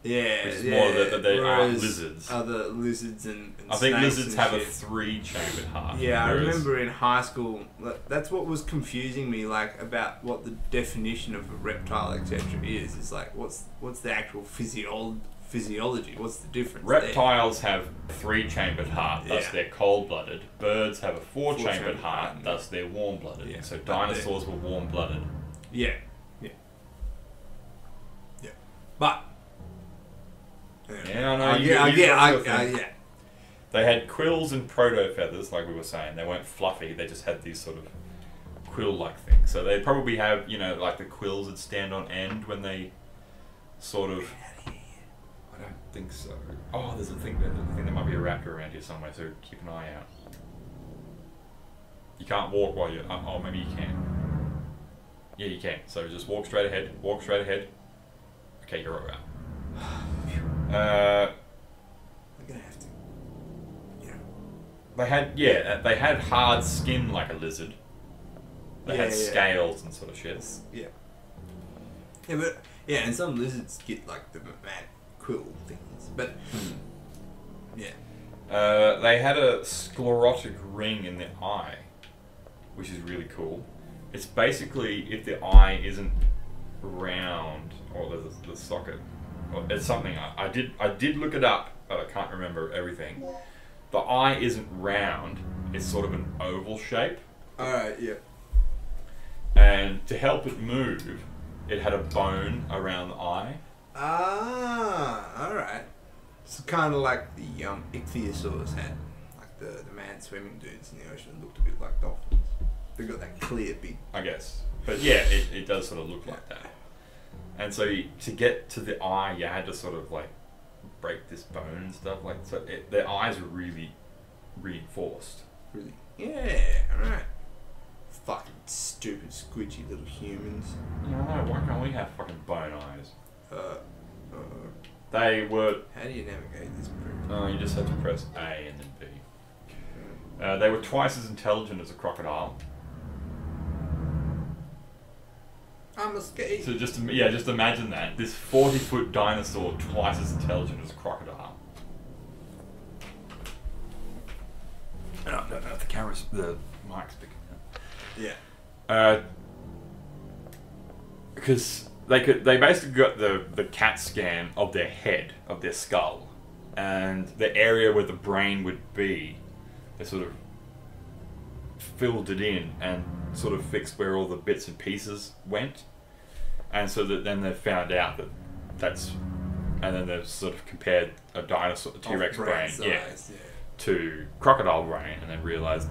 Yeah, Which is more that they are whereas lizards. Other lizards and I think snakes lizards and have a shit. three-chambered heart. Yeah, I whereas- remember in high school, that's what was confusing me, like, about what the definition of a reptile, etc. is. It's like, what's the actual physiology? What's the difference Reptiles have three-chambered heart, thus Yeah. they're cold-blooded. Birds have a four-chambered Four-chambered heart, heart, thus they're warm-blooded. Yeah, So but dinosaurs were warm-blooded. there? Yeah. But... Yeah, I know. You got your thing. yeah. They had quills and proto-feathers, like we were saying. They weren't fluffy, they just had these sort of quill-like things. So they probably have, like the quills that stand on end when they sort of... I don't think so. Oh, there's a thing. I think there might be a raptor around here somewhere, so keep an eye out. You can't walk while you're... Oh, maybe you can. Yeah, you can. So just walk straight ahead. Walk straight ahead. Okay, you're alright. We're gonna have to... They had hard skin like a lizard. They had scales and sort of shit. Yeah. Yeah, but... Yeah, and some lizards get, like, the mad quill things, but... Yeah. They had a sclerotic ring in the eye, which is really cool. It's basically if the eye isn't round, or the socket, or it's something. I did look it up, but I can't remember everything. The eye isn't round; it's sort of an oval shape. Alright, yeah. And to help it move, it had a bone around the eye. Ah, alright. It's kind of like the ichthyosaurs had. Like the mad swimming dudes in the ocean looked a bit like dolphins. They got that clear big... I guess. But yeah, it does sort of look like that. And so to get to the eye, you had to sort of like break this bone and stuff. Like so, their eyes were really reinforced. Really? Yeah, alright. Fucking stupid, squidgy little humans. Yeah, I know. Why can't we have fucking bone eyes? They were. How do you navigate this proof? You just have to press A and then B. They were twice as intelligent as a crocodile. I'm a skate. So just imagine that this 40-foot dinosaur twice as intelligent as a crocodile. I don't know if the mic's picking up. Yeah. Because They basically got the CAT scan of their head, of their skull, and the area where the brain would be. They sort of filled it in and sort of fixed where all the bits and pieces went, and so that then they found out that that's, and then they've sort of compared a dinosaur, a T-Rex brain, to crocodile brain, and then realized,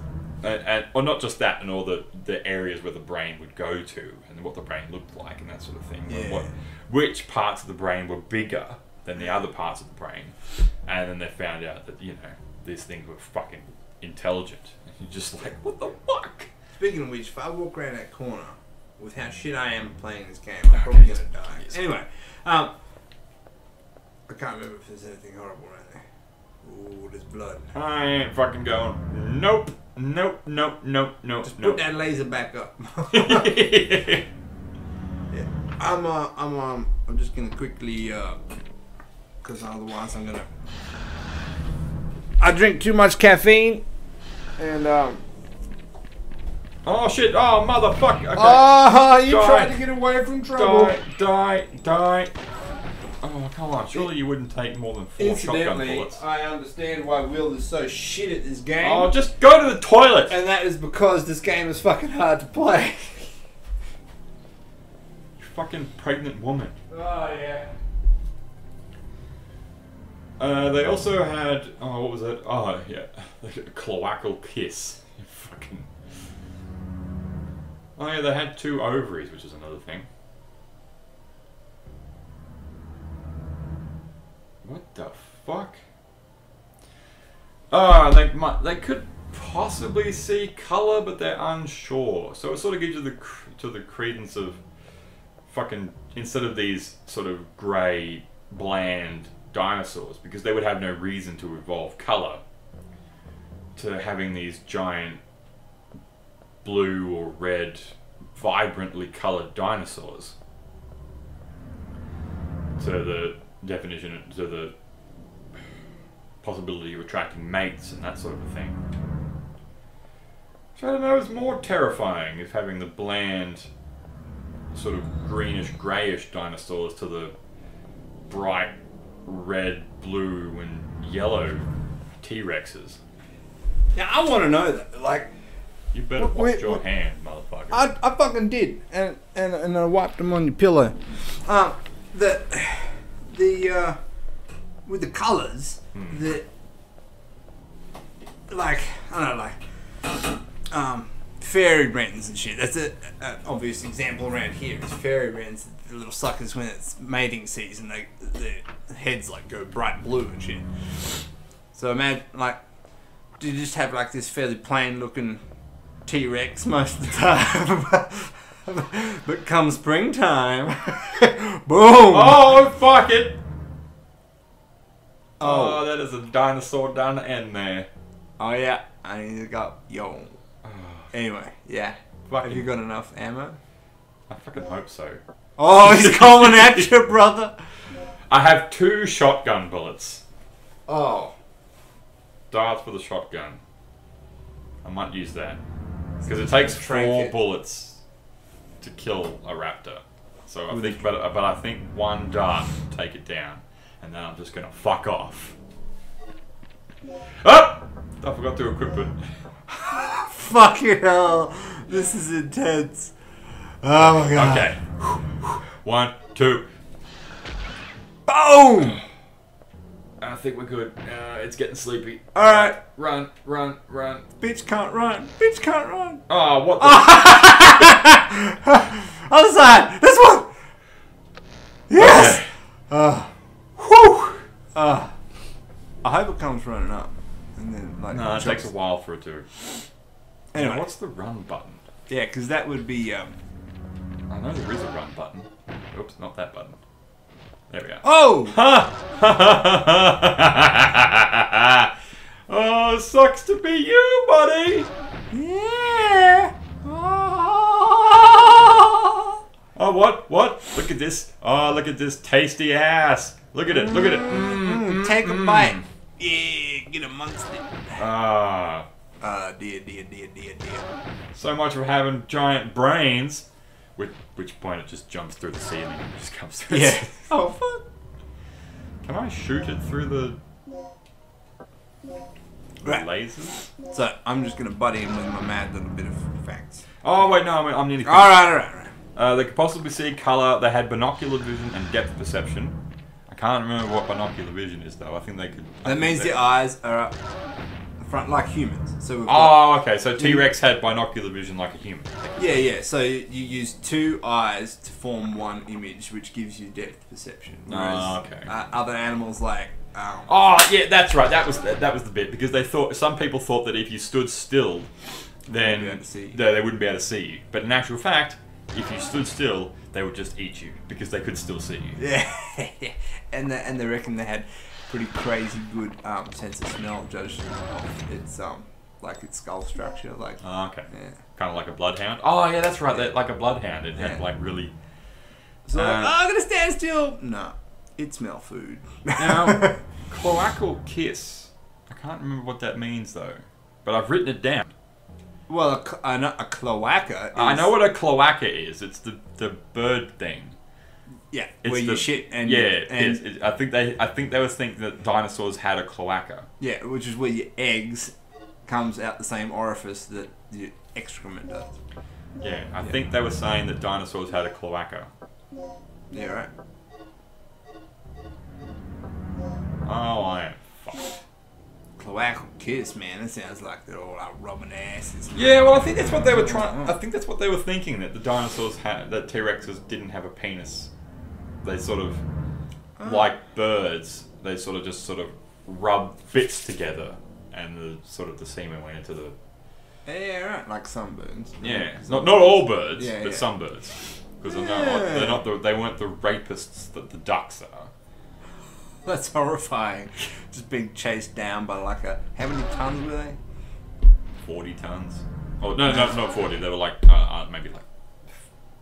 or not just that, and all the areas where the brain would go to, and what the brain looked like, and that sort of thing. Which parts of the brain were bigger than the other parts of the brain, and then they found out that these things were fucking intelligent. And you're just like, what the fuck? Speaking of which, if I walk around that corner with how shit I am playing this game, I'm probably gonna die. Anyway, I can't remember if there's anything horrible around there. Ooh, there's blood. I ain't fucking going. Nope. Just put that laser back up. Yeah. I'm just gonna quickly, because otherwise I'm gonna. I drink too much caffeine, and Oh shit! Oh motherfucker! Okay. Oh, you tried to get away from trouble. Die! Oh come on! Surely you wouldn't take more than 4 shotgun bullets. I understand why Will is so shit at this game. Oh, just go to the toilet! And that is because this game is fucking hard to play. You fucking pregnant woman. Oh yeah. They also had, oh, what was it? Oh, yeah, a cloacal kiss. You fucking. Oh yeah, they had 2 ovaries, which is another thing. What the fuck? Oh, they could possibly see color, but they're unsure. So it sort of gives you the credence of fucking, instead of these sort of grey, bland dinosaurs, because they would have no reason to evolve color, to having these giant blue or red vibrantly colored dinosaurs, to the definition, to the possibility of attracting mates and that sort of a thing. So I don't know, it's more terrifying if having the bland sort of greenish greyish dinosaurs to the bright red, blue, and yellow T-Rexes. Now I want to know that, like, you better wash your hand, motherfucker. I fucking did, and I wiped them on your pillow. With the colours, like, I don't know, like, fairy wrens and shit. That's an obvious example around here. Is fairy wrens, the little suckers, when it's mating season, their heads like go bright blue and shit. So imagine, like, do you just have like this fairly plain looking T-Rex most of the time? But come springtime, boom! Oh fuck it! Oh, that is a dinosaur down the end there. Oh yeah, I need to go. Yo. Anyway, yeah. Fucking, have you got enough ammo? I fucking hope so. Oh, he's coming at you, brother. I have 2 shotgun bullets. Oh. Darts for the shotgun. I might use that. Because it takes 4 bullets to kill a raptor. So I think, but I think 1 dart will take it down. And then I'm just gonna fuck off. Oh! I forgot to equip it. Fucking hell. This is intense. Oh my god. Okay. 1, 2. Boom! I think we're good. It's getting sleepy. Alright. Run. Bitch can't run. Bitch can't run. Oh, what the Other side. This one. Yes. Okay. Whew. I hope it comes running up. And then, like, no, it takes a while for it to. Anyway. What's the run button? Yeah, because that would be, I know there is a run button. Oops, not that button. There we go. Oh! Oh, sucks to be you, buddy! Yeah! Oh, what? Look at this. Oh, look at this tasty ass. Look at it. Take a bite. Yeah, get amongst it. Ah. Dear. So much for having giant brains. which point it just jumps through the ceiling and just comes through. Yeah. Oh fuck! Can I shoot it through the Right. lasers? So I'm just gonna butt in with my mad little bit of facts. Oh wait, no, I'm nearly. All right. They could possibly see color. They had binocular vision and depth perception. I can't remember what binocular vision is though. I think they could. That means the eyes are up the front like humans. So we've got, okay. So T-Rex had binocular vision like a human. yeah. So you use two eyes to form one image, which gives you depth perception. Whereas, okay. Other animals like. Oh yeah, that's right. That was the bit because they thought some people thought that if you stood still, then they wouldn't be able to see you. But in actual fact, if you stood still, they would just eat you because they could still see you. Yeah, and they reckon they had pretty crazy good sense of smell, judged off its like its skull structure, like. Oh, okay. Yeah. Kind of like a bloodhound. Oh yeah, that's right. Like a bloodhound. It had like really. So I'm gonna stand still. No, it smell food. Now, cloacal kiss. I can't remember what that means though, but I've written it down. Well, a cloaca. I know what a cloaca is. It's the bird thing. Yeah, It's where you shit and I think they were thinking that dinosaurs had a cloaca. Yeah, which is where your eggs comes out the same orifice that your excrement does. Yeah, I think they were saying that dinosaurs had a cloaca. Yeah, right. Oh, I am fucked. Cloacal kiss, man. That sounds like they're all out rubbing asses. Yeah, well, I think that's what they were trying. I think that's what they were thinking, that the dinosaurs had, that T-Rexes didn't have a penis. They sort of, like birds, they sort of rub bits together, and the semen went into the. Yeah, right. Like some birds. Yeah, not all birds, but yeah. some birds, because they weren't the rapists that the ducks are. That's horrifying. Just being chased down by like a. How many tons were they? 40 tons. Oh no, not 40. They were like maybe like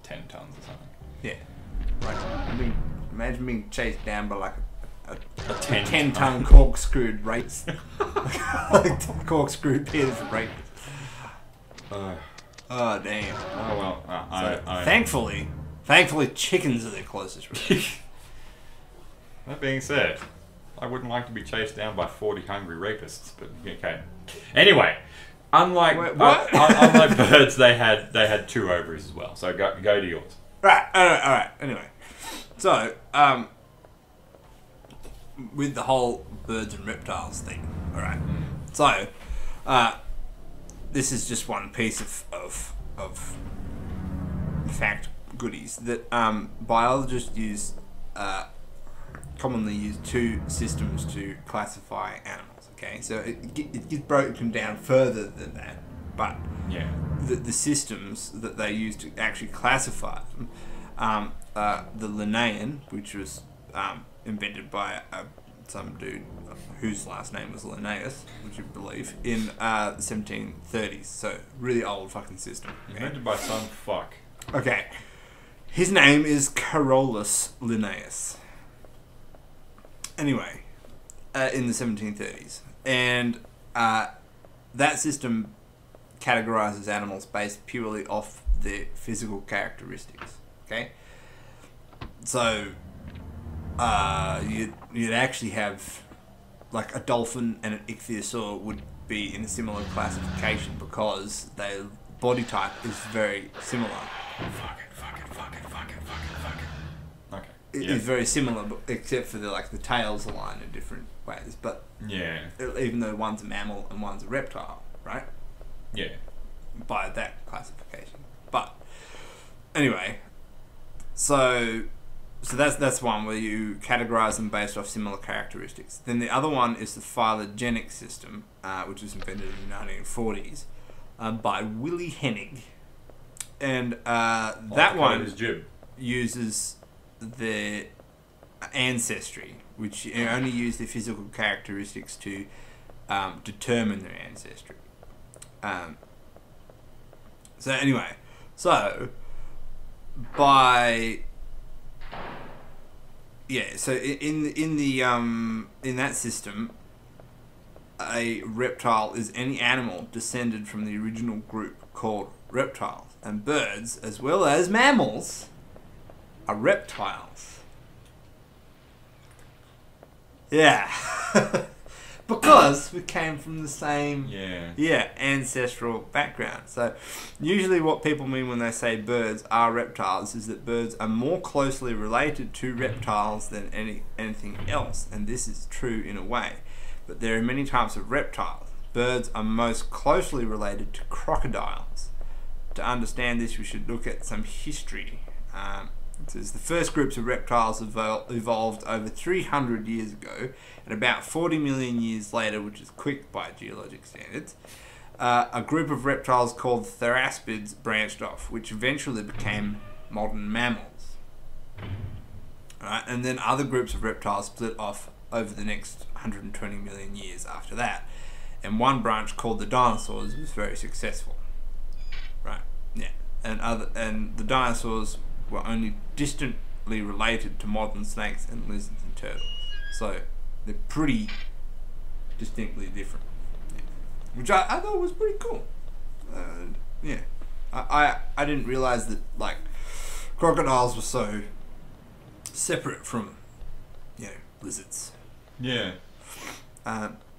10 tons or something. Yeah. Like, imagine being chased down by like a 10-ton corkscrewed race. Like corkscrewed Peter's rape. Oh damn. Oh well. Thankfully, chickens are their closest relative. That being said, I wouldn't like to be chased down by 40 hungry rapists, but okay. Anyway, unlike unlike birds, they had two ovaries as well. So go to yours. Right. All right. Anyway, so with the whole birds and reptiles thing. All right. So this is just one piece of fact goodies that biologists commonly use two systems to classify animals. Okay, so it gets broken down further than that, but yeah, the systems that they use to actually classify them, the Linnaean, which was invented by some dude whose last name was Linnaeus, would you believe, in the 1730s. So really old fucking system. Okay? Invented by some fuck. Okay, his name is Carolus Linnaeus. Anyway, in the 1730s, and that system categorizes animals based purely off their physical characteristics. Okay, so you'd actually have like a dolphin and an ichthyosaur would be in a similar classification because their body type is very similar. Fuck it. Okay. It is very similar, but except for the tails align in different ways. But yeah, even though one's a mammal and one's a reptile, right? Yeah. By that classification. But anyway, so that's one where you categorize them based off similar characteristics. Then the other one is the phylogenetic system, which was invented in the 1940s by Willy Hennig, and that one uses their ancestry, which only use their physical characteristics to determine their ancestry. So anyway, so in that system, a reptile is any animal descended from the original group called reptiles. and birds, as well as mammals, are reptiles. Yeah. Because we came from the same ancestral background. So usually what people mean when they say birds are reptiles is that birds are more closely related to reptiles than anything else, and this is true in a way. But there are many types of reptiles. Birds are most closely related to crocodiles. To understand this, we should look at some history. It says the first groups of reptiles evolved over 300 years ago, and about 40 million years later, which is quick by geologic standards, a group of reptiles called theraspids branched off, which eventually became modern mammals. Right? And then other groups of reptiles split off over the next 120 million years after that. And one branch called the dinosaurs was very successful. Right? Yeah. And the dinosaurs were only distantly related to modern snakes and lizards and turtles. So they're pretty distinctly different. Yeah. Which I thought was pretty cool. Yeah. I didn't realize that, like, crocodiles were so separate from, lizards. Yeah.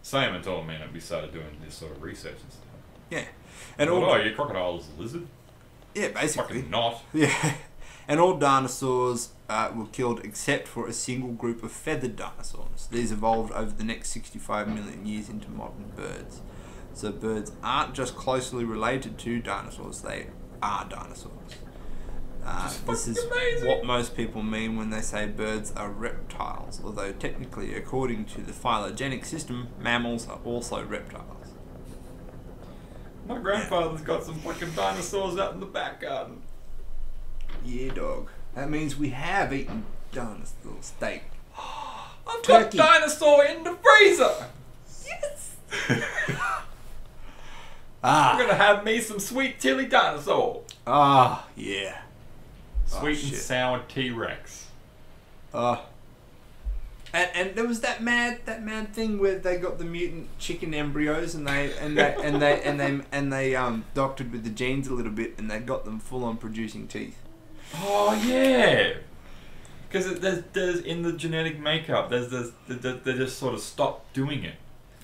Simon told me that we started doing this sort of research and stuff. Yeah. And your crocodile is a lizard? Yeah, basically. Fucking not. Yeah. And all dinosaurs were killed except for a single group of feathered dinosaurs. These evolved over the next 65 million years into modern birds. So birds aren't just closely related to dinosaurs, they are dinosaurs. This is amazing. what most people mean when they say birds are reptiles, although technically, according to the phylogenetic system, mammals are also reptiles. My grandfather's got some fucking dinosaurs out in the back garden. Yeah, dog. That means we have eaten dinosaur steak. I've Turkey. got dinosaur in the freezer! Yes! I'm gonna have me some sweet chili dinosaur. Yeah. Sweet and shit. sour T-Rex. And there was that mad thing where they got the mutant chicken embryos and they doctored with the genes a little bit and they got them full on producing teeth. Oh yeah, because there's in the genetic makeup they just sort of stopped doing it.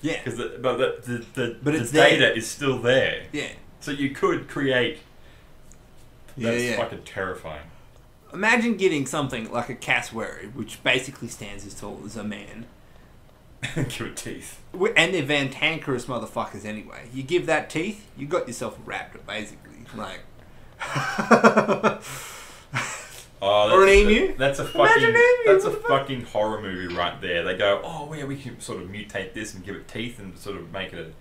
Yeah. Because the it's data there. is still there. Yeah. So you could create. That's Yeah. fucking terrifying. Imagine getting something like a cassowary, which basically stands as tall as a man. Give it teeth. And they're vantankerous motherfuckers anyway. You give that teeth, you got yourself a raptor, basically. Like... or an emu. That's a Imagine fucking. an emu, That's a what the fuck? fucking horror movie right there. They go, oh yeah, we can sort of mutate this and give it teeth and sort of make it a.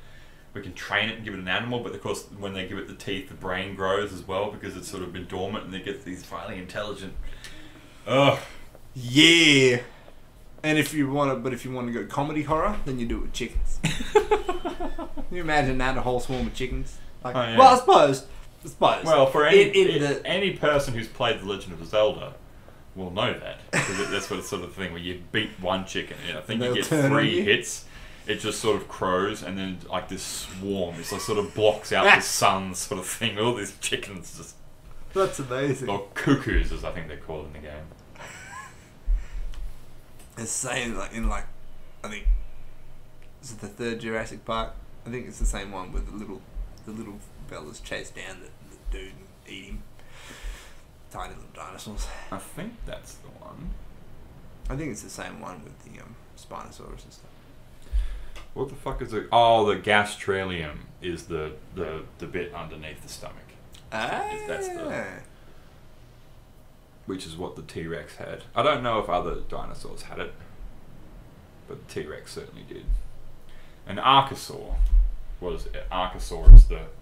We can train it and give it an animal, but of course, when they give it the teeth, the brain grows as well because it's sort of been dormant and it gets these highly intelligent. Ugh. Yeah. And if you want to go comedy horror, then you do it with chickens. Can you imagine that, a whole swarm of chickens? Like, Oh, yeah. Well, I suppose. Well, for any person who's played The Legend of Zelda will know that. Because that's what sort of thing where you beat one chicken, and I think you get 3 hits, it just sort of crows, and then like this swarm, it sort of blocks out the sun sort of thing. All these chickens just... That's amazing. Or cuckoos, as I think they're called in the game. It's saying I think, is it the 3rd Jurassic Park? I think it's the same one where the little fellas chase down the dude and eat him. Tiny little dinosaurs. I think that's the one. I think it's the same one with the Spinosaurus and stuff. What the fuck is it? Oh, the gastralium is the bit underneath the stomach. That's which is what the T-Rex had. I don't know if other dinosaurs had it, but the T-Rex certainly did. And Archosaur is the...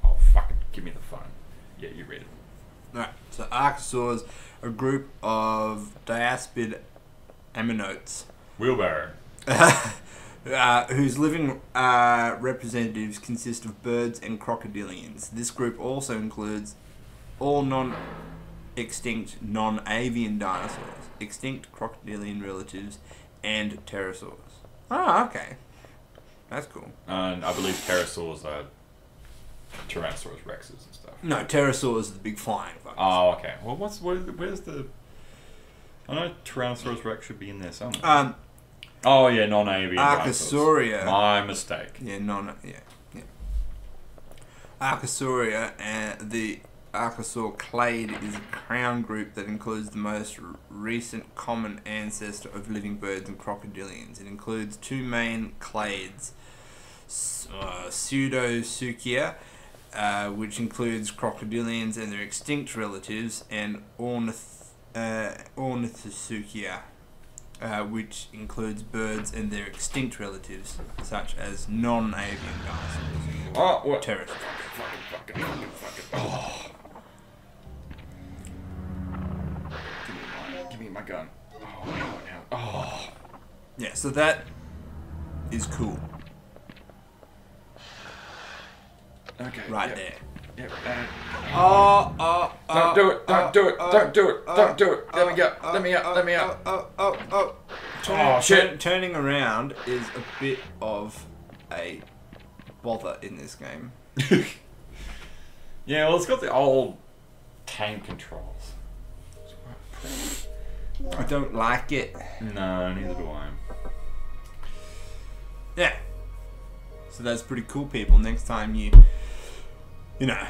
Oh, fucking give me the phone. Yeah, you read it. Alright, so Archosaurs are a group of diaspid ammonauts. Wheelbarrow. Whose living representatives consist of birds and crocodilians. This group also includes all non-extinct, non-avian dinosaurs, extinct crocodilian relatives, and pterosaurs. Oh, okay. That's cool. And I believe pterosaurs are Tyrannosaurus Rexes and stuff. No, pterosaurs are the big flying fuckers. Oh, okay. Well, where's the? I know Tyrannosaurus Rex should be in there somewhere. Oh yeah, non-avian dinosaurs. Archosauria. My mistake. Yeah, yeah. Archosauria and the Archosaur clade is a crown group that includes the most recent common ancestor of living birds and crocodilians. It includes two main clades, Pseudosuchia, which includes crocodilians and their extinct relatives, and Ornithosuchia, which includes birds and their extinct relatives, such as non-avian dinosaurs. Oh, what? Terrestrial. Fucking. Oh. Give me my gun. Oh, no. Oh. Yeah, so that is cool. Okay. Right there. Yep. Don't do it. Don't do it. Don't do it. Don't do it. Let me go. Let me out. Let me out. Oh, shit. Turning around is a bit of a bother in this game. Yeah, well, it's got the old tank controls. I don't like it. No, neither do I. Yeah. So that's pretty cool, people. Next time you know,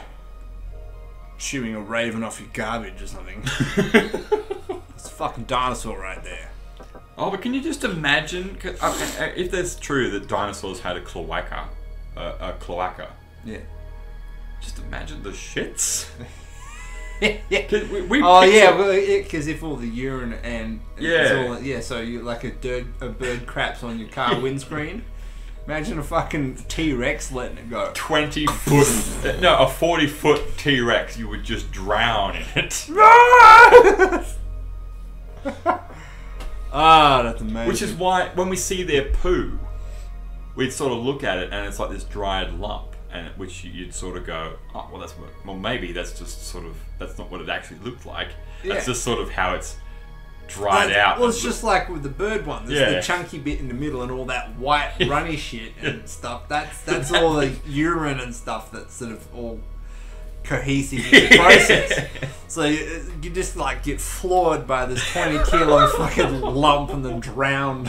shooing a raven off your garbage or something. It's a fucking dinosaur right there. Oh, but can you just imagine, if that's true that dinosaurs had a cloaca, Yeah. just imagine the shits. Yeah. We Oh picture- yeah, because if all the urine and Yeah. it's all, so you like a bird craps on your car windscreen. Imagine a fucking T-Rex letting it go. 20 foot, no, a 40-foot T-Rex, you would just drown in it. Ah, that's amazing. Which is why when we see their poo, we'd sort of look at it and it's like this dried lump, and which you'd sort of go, oh, well, maybe that's just sort of, that's not what it actually looked like. That's just sort of how it's dried out. Well, it's just like with the bird one. There's Yeah. the chunky bit in the middle and all that white runny shit and stuff. That's all the urine and stuff that's sort of all cohesive in the process. So you just like get floored by this 20 kilo fucking lump and then drowned.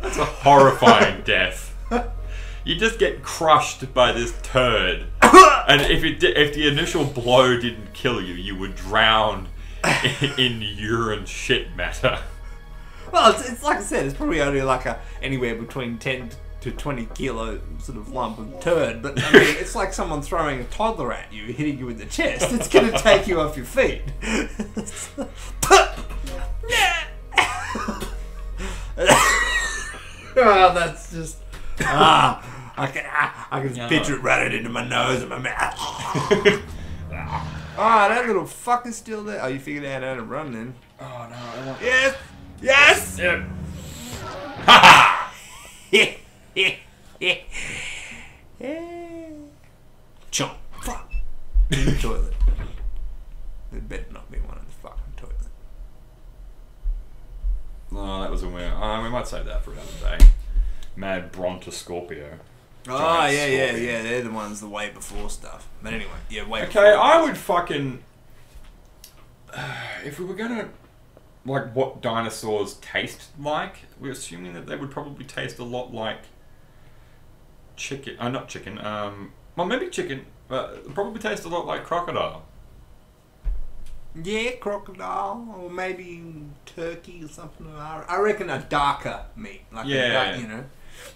That's a horrifying death. You just get crushed by this turd, and if the initial blow didn't kill you, you would drown in urine shit matter. Well, it's like I said, it's probably only like anywhere between 10 to 20 kilo sort of lump of turd, but I mean, it's like someone throwing a toddler at you, hitting you in the chest. It's going to take you off your feet. Oh, that's just I can just picture it running into my nose and my mouth. Oh, that little fucker's still there. Oh, you figured out how to run then? Oh no! I want Yes. Yep. Chomp. Fuck. In the toilet. There better not be one in the fucking toilet. Oh, that was a winner. We might save that for another day. Mad Brontoscorpio. Oh, Giant yeah. scorpion. They're the ones the way before stuff. But anyway, yeah, way before. Okay, I would fucking... if we were gonna... Like, what dinosaurs taste like, we're assuming that they would probably taste a lot like... chicken. Not chicken. Well, maybe chicken. But probably taste a lot like crocodile. Yeah, crocodile, or maybe turkey or something. I reckon a darker meat. Like Yeah. a duck, you know.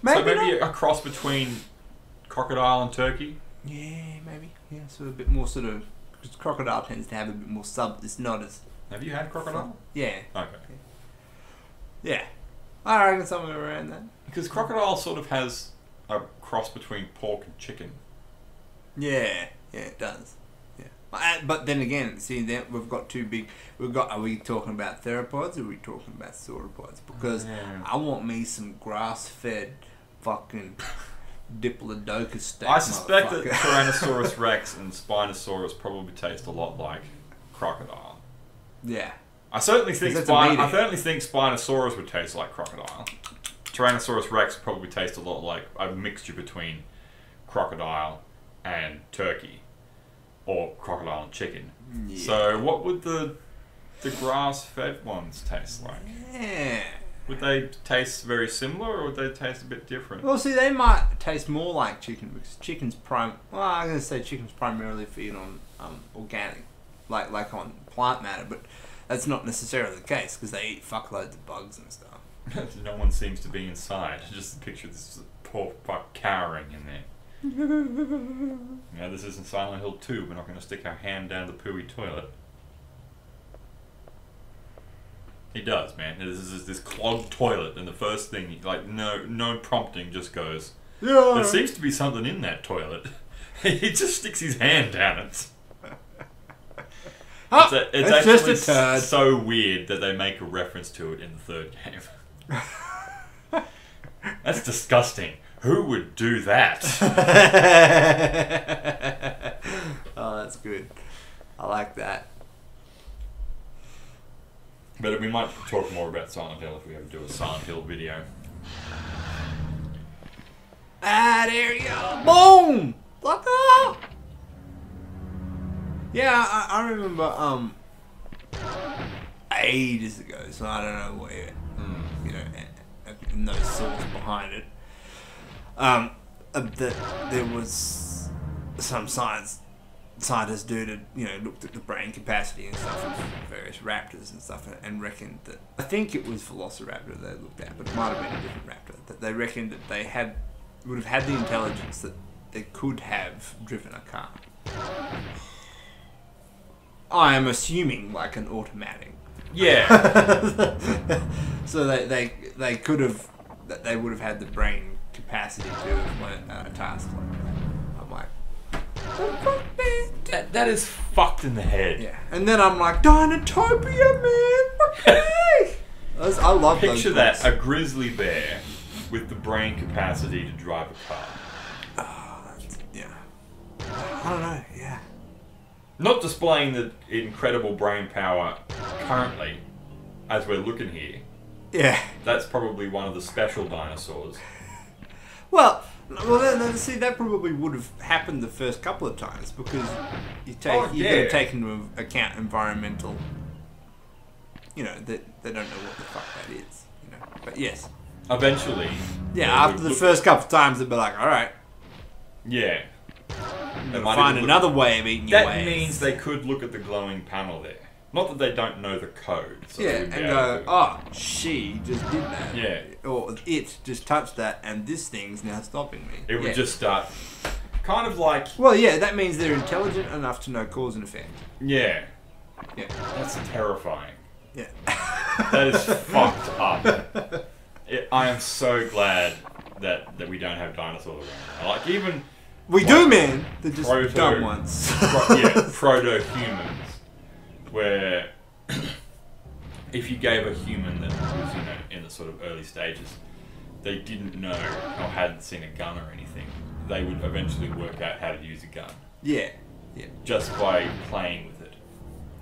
So maybe a cross between crocodile and turkey? Yeah, maybe. Yeah, so a bit more sort of... Because crocodile tends to have a bit more it's not as... Have you had crocodile? Yeah. Okay. Yeah. I reckon somewhere around that. Because crocodile sort of has a cross between pork and chicken. Yeah, it does. Yeah. But then again, see, then we've got two big... Are we talking about theropods or are we talking about sauropods? Because I want me some grass-fed fucking Diplodocus steak. I suspect that Tyrannosaurus Rex and Spinosaurus probably taste a lot like crocodile. Yeah. I certainly think that's a meat Spinosaurus would taste like crocodile. Tyrannosaurus Rex probably tastes a lot like a mixture between crocodile and turkey, or crocodile and chicken. Yeah. So what would the grass-fed ones taste like? Yeah. Would they taste very similar, or would they taste a bit different? Well, see, they might taste more like chicken because chicken's I'm gonna say chicken's primarily feed on organic, like on plant matter, but that's not necessarily the case because they eat fuckloads of bugs and stuff. No one seems to be inside. Just picture this poor fuck cowering in there. Yeah, this isn't Silent Hill 2. We're not going to stick our hand down the pooey toilet. He does, man. This is this clogged toilet, and the first thing, like, no prompting, just goes, Yeah. there seems to be something in that toilet. He just sticks his hand down it. It's actually just a turd. so weird that they make a reference to it in the third game. That's disgusting. Who would do that? Oh, that's good. I like that. But we might talk more about Silent Hill if we ever do a Silent Hill video. Ah, there you go. Boom! Fuck off! Yeah, I remember, ages ago, so I don't know where, you know, no source behind it, that there was some scientist dude had, you know, looked at the brain capacity and stuff of various raptors and stuff and reckoned that, I think it was Velociraptor they looked at, but it might have been a different raptor, that they reckoned that they would have had the intelligence that they could have driven a car. I am assuming like an automatic. Yeah. So they could have, they would have had the brain capacity to have learned a task like that. I'm like, what the fuck, man? That is fucked in the head. Yeah. And then I'm like, Dinotopia, man. Okay. I love those Picture books. that, a grizzly bear with the brain capacity to drive a car. Oh, yeah. I don't know. Yeah. Not displaying the incredible brain power currently, as we're looking here. Yeah. That's probably one of the special dinosaurs. Well, then, see, that probably would have happened the first couple of times because you got to take into account environmental. You know, that they don't know what the fuck that is. You know, but yes. Eventually. Yeah, after the first couple of times, they'd be like, all right. Yeah. They might find another way of eating your That ways. means they could look at the glowing panel there. Not that they don't know the code. So Yeah, they and wouldn't be go, able to- oh, she just did that. Yeah. Or it just touched that, and this thing's now stopping me. It would just start, kind of like... Well, yeah, that means they're intelligent enough to know cause and effect. Yeah. Yeah. That's terrifying. Yeah. That is fucked up. I am so glad that we don't have dinosaurs around. Like, even... We do, man. They're just dumb ones. Proto-humans. Where if you gave a human that was, you know, in the sort of early stages, they didn't know or hadn't seen a gun or anything, they would eventually work out how to use a gun. Yeah. Yeah. Just by playing with it.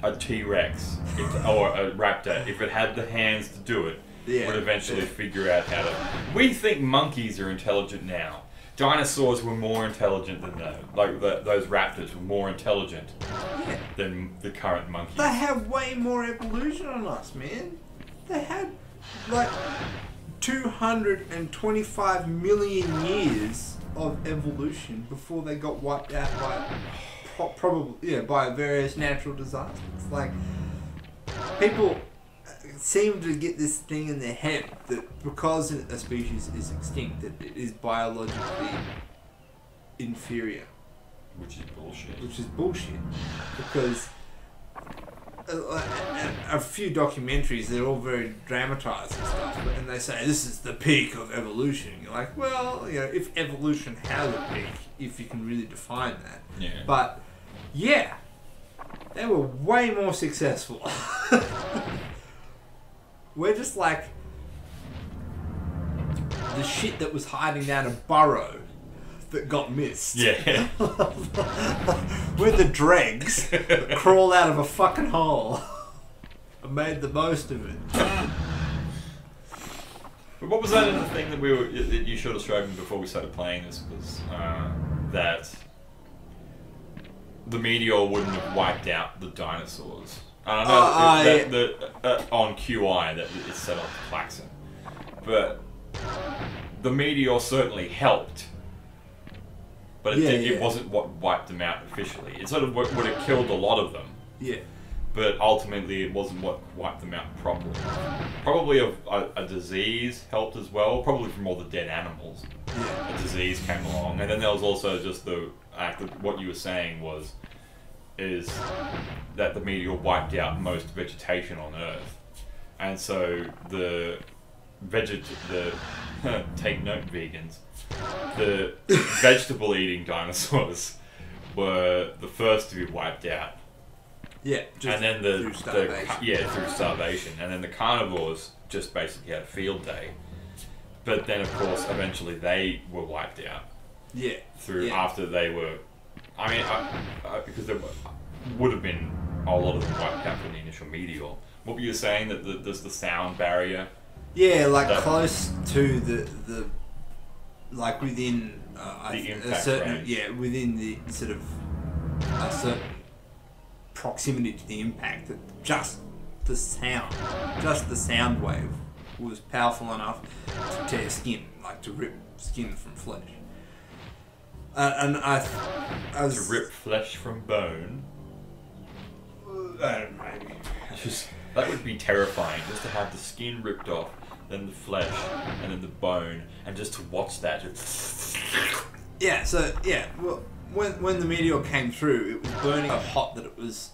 A T-Rex or a raptor, if it had the hands to do it, would eventually figure out how to... We think monkeys are intelligent now. Dinosaurs were more intelligent than those raptors were more intelligent than the current monkeys. They have way more evolution on us, man. They had like 225 million years of evolution before they got wiped out by by various natural disasters. Like, people seem to get this thing in their head that because a species is extinct, that it is biologically inferior. Which is bullshit. Which is bullshit. Because a few documentaries, they're all very dramatized and stuff, and they say this is the peak of evolution. You're like, well, you know, if evolution has a peak, if you can really define that. Yeah. But yeah, they were way more successful. We're just like the shit that was hiding down a burrow that got missed. Yeah. We're the dregs that crawl out of a fucking hole and made the most of it. But what was that other thing that that you should have showed me before we started playing this was that the meteor wouldn't have wiped out the dinosaurs. I don't know on QI that it's set on Klaxon, but the meteor certainly helped. But it wasn't what wiped them out officially. It sort of would have killed a lot of them. Yeah. But ultimately, it wasn't what wiped them out properly. Probably a disease helped as well. Probably from all the dead animals. Yeah. A disease came along, and then there was also just the act of what you were saying is that the meteor wiped out most vegetation on Earth, and so the take note, vegans. The vegetable-eating dinosaurs were the first to be wiped out. Yeah, just and then through starvation. Through starvation. And then the carnivores just basically had a field day. But then, of course, eventually they were wiped out. Yeah. After they were... I mean, because there would have been a lot of them wiped out from the initial meteor. What were you saying? That there's the sound barrier? Yeah, like close to the like within the impact a certain range. Yeah, within the sort of a certain proximity to the impact, that just the sound wave was powerful enough to tear skin, like to rip skin from flesh. And I was to rip flesh from bone. Maybe. That would be terrifying, just to have the skin ripped off, then the flesh, and then the bone, and just to watch that. Yeah, well, when the meteor came through, it was burning so hot that it was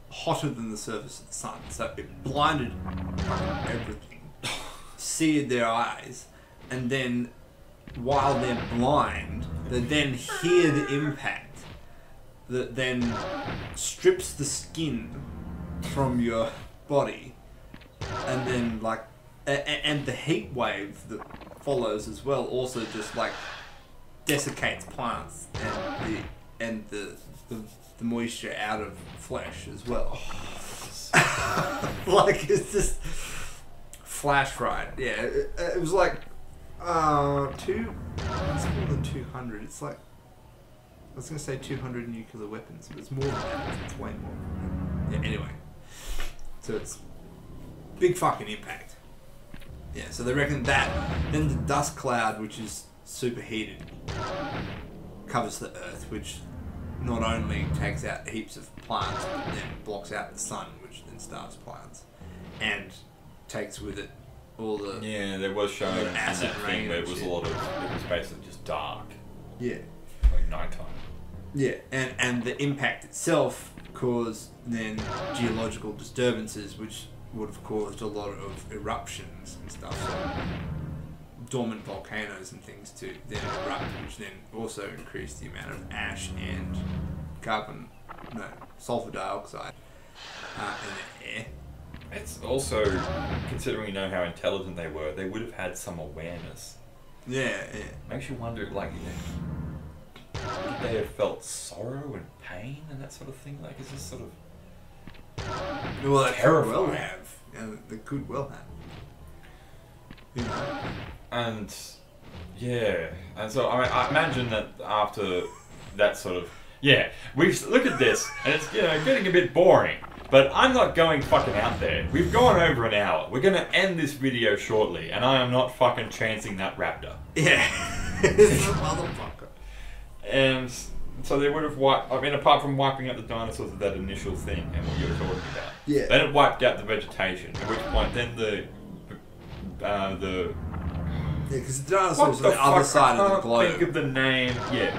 hotter than the surface of the sun. So it blinded everything, seared their eyes, and then while they're blind, they then hear the impact that then strips the skin from your body, and then and the heat wave that follows as well also just desiccates plants and the moisture out of flesh as well. It's just flash fried. Yeah, it was it's more than 200. It's I was gonna say 200 nuclear weapons, but it's more than that. It's way more. Yeah. Anyway, so it's big fucking impact. Yeah. So they reckon that then the dust cloud, which is superheated, covers the Earth, which not only takes out heaps of plants, but then blocks out the sun, which then starves plants, and takes with it all the there was shown in that acid thing rain that it and was shit. it was basically just dark, Yeah. like nighttime. Yeah, and the impact itself caused then geological disturbances, which would have caused a lot of eruptions and stuff. So dormant volcanoes and things to then erupt, which then also increased the amount of ash and sulfur dioxide in the air. It's also, considering you know how intelligent they were, they would have had some awareness. Yeah. Makes you wonder, would they have felt sorrow and pain and that sort of thing? Is this sort of Well, they terrifying? could well have. Yeah, they could well have. You know? And so I imagine that after that sort of we look at this and it's getting a bit boring. But I'm not going fucking out there. We've gone over an hour. We're gonna end this video shortly, and I am not fucking chancing that raptor. Yeah, it's a motherfucker. And so they would have apart from wiping out the dinosaurs with that initial thing and what you were talking about. Yeah. Then it wiped out the vegetation. At which point, then the because the dinosaurs are the other side of the globe. Think of the name. Yeah.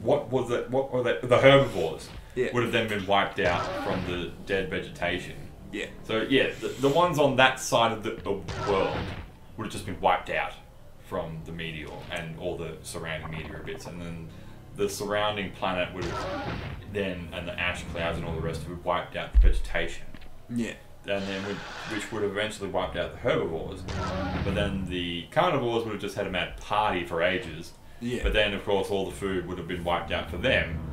What was it? What were they? The herbivores. Yeah. Would have then been wiped out from the dead vegetation. Yeah. So the ones on that side of the world would have just been wiped out from the meteor and all the surrounding meteor bits, and then the surrounding planet would have and the ash clouds and all the rest of it wiped out the vegetation. Yeah. And then which would have eventually wiped out the herbivores, but then the carnivores would have just had a mad party for ages. Yeah. But then of course all the food would have been wiped out for them.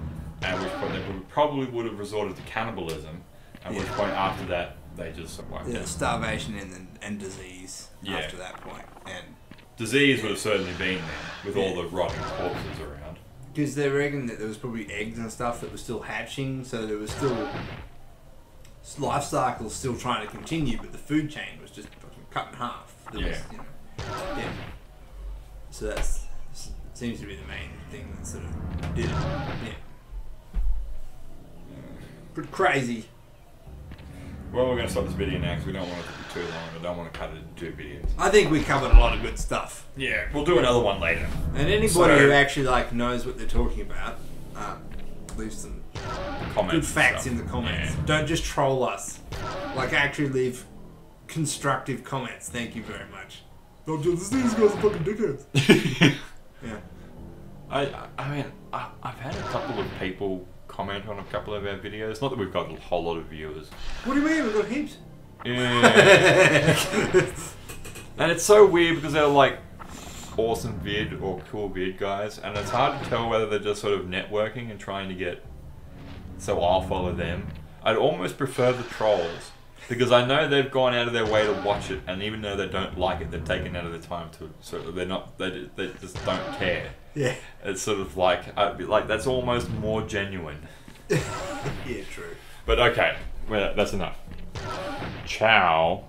At which point they probably would have resorted to cannibalism. At which point after that they just wiped out. Starvation and disease Yeah. after that point. And disease would have certainly been there with all the rotting corpses around. because they reckon that there was probably eggs and stuff that were still hatching, so there was still life cycles still trying to continue, but the food chain was just fucking cut in half. There was, you know, yeah. So that's seems to be the main thing that sort of did it. Yeah. Pretty crazy. Well, we're going to stop this video now because we don't want it to be too long. I don't want to cut it into 2 videos. I think we covered a lot of good stuff. Yeah, we'll do another one later. And anybody who actually like knows what they're talking about, leave some Comments good facts and in stuff. the comments. Yeah. Don't just troll us. Like, actually leave constructive comments. Thank you very much. Don't do this. These guys are fucking dickheads. Yeah. I mean, I've had a couple of people comment on a couple of our videos. Not that we've got a whole lot of viewers. What do you mean? We've got heaps. Yeah. And it's so weird because they're like awesome vid or cool vid guys, and it's hard to tell whether they're just sort of networking and trying to get, so I'll follow them. I'd almost prefer the trolls because I know they've gone out of their way to watch it, and even though they don't like it, they've taken out of their time to. So they just don't care. Yeah. It's sort of like that's almost more genuine. Yeah, true. But okay, well, that's enough. Ciao.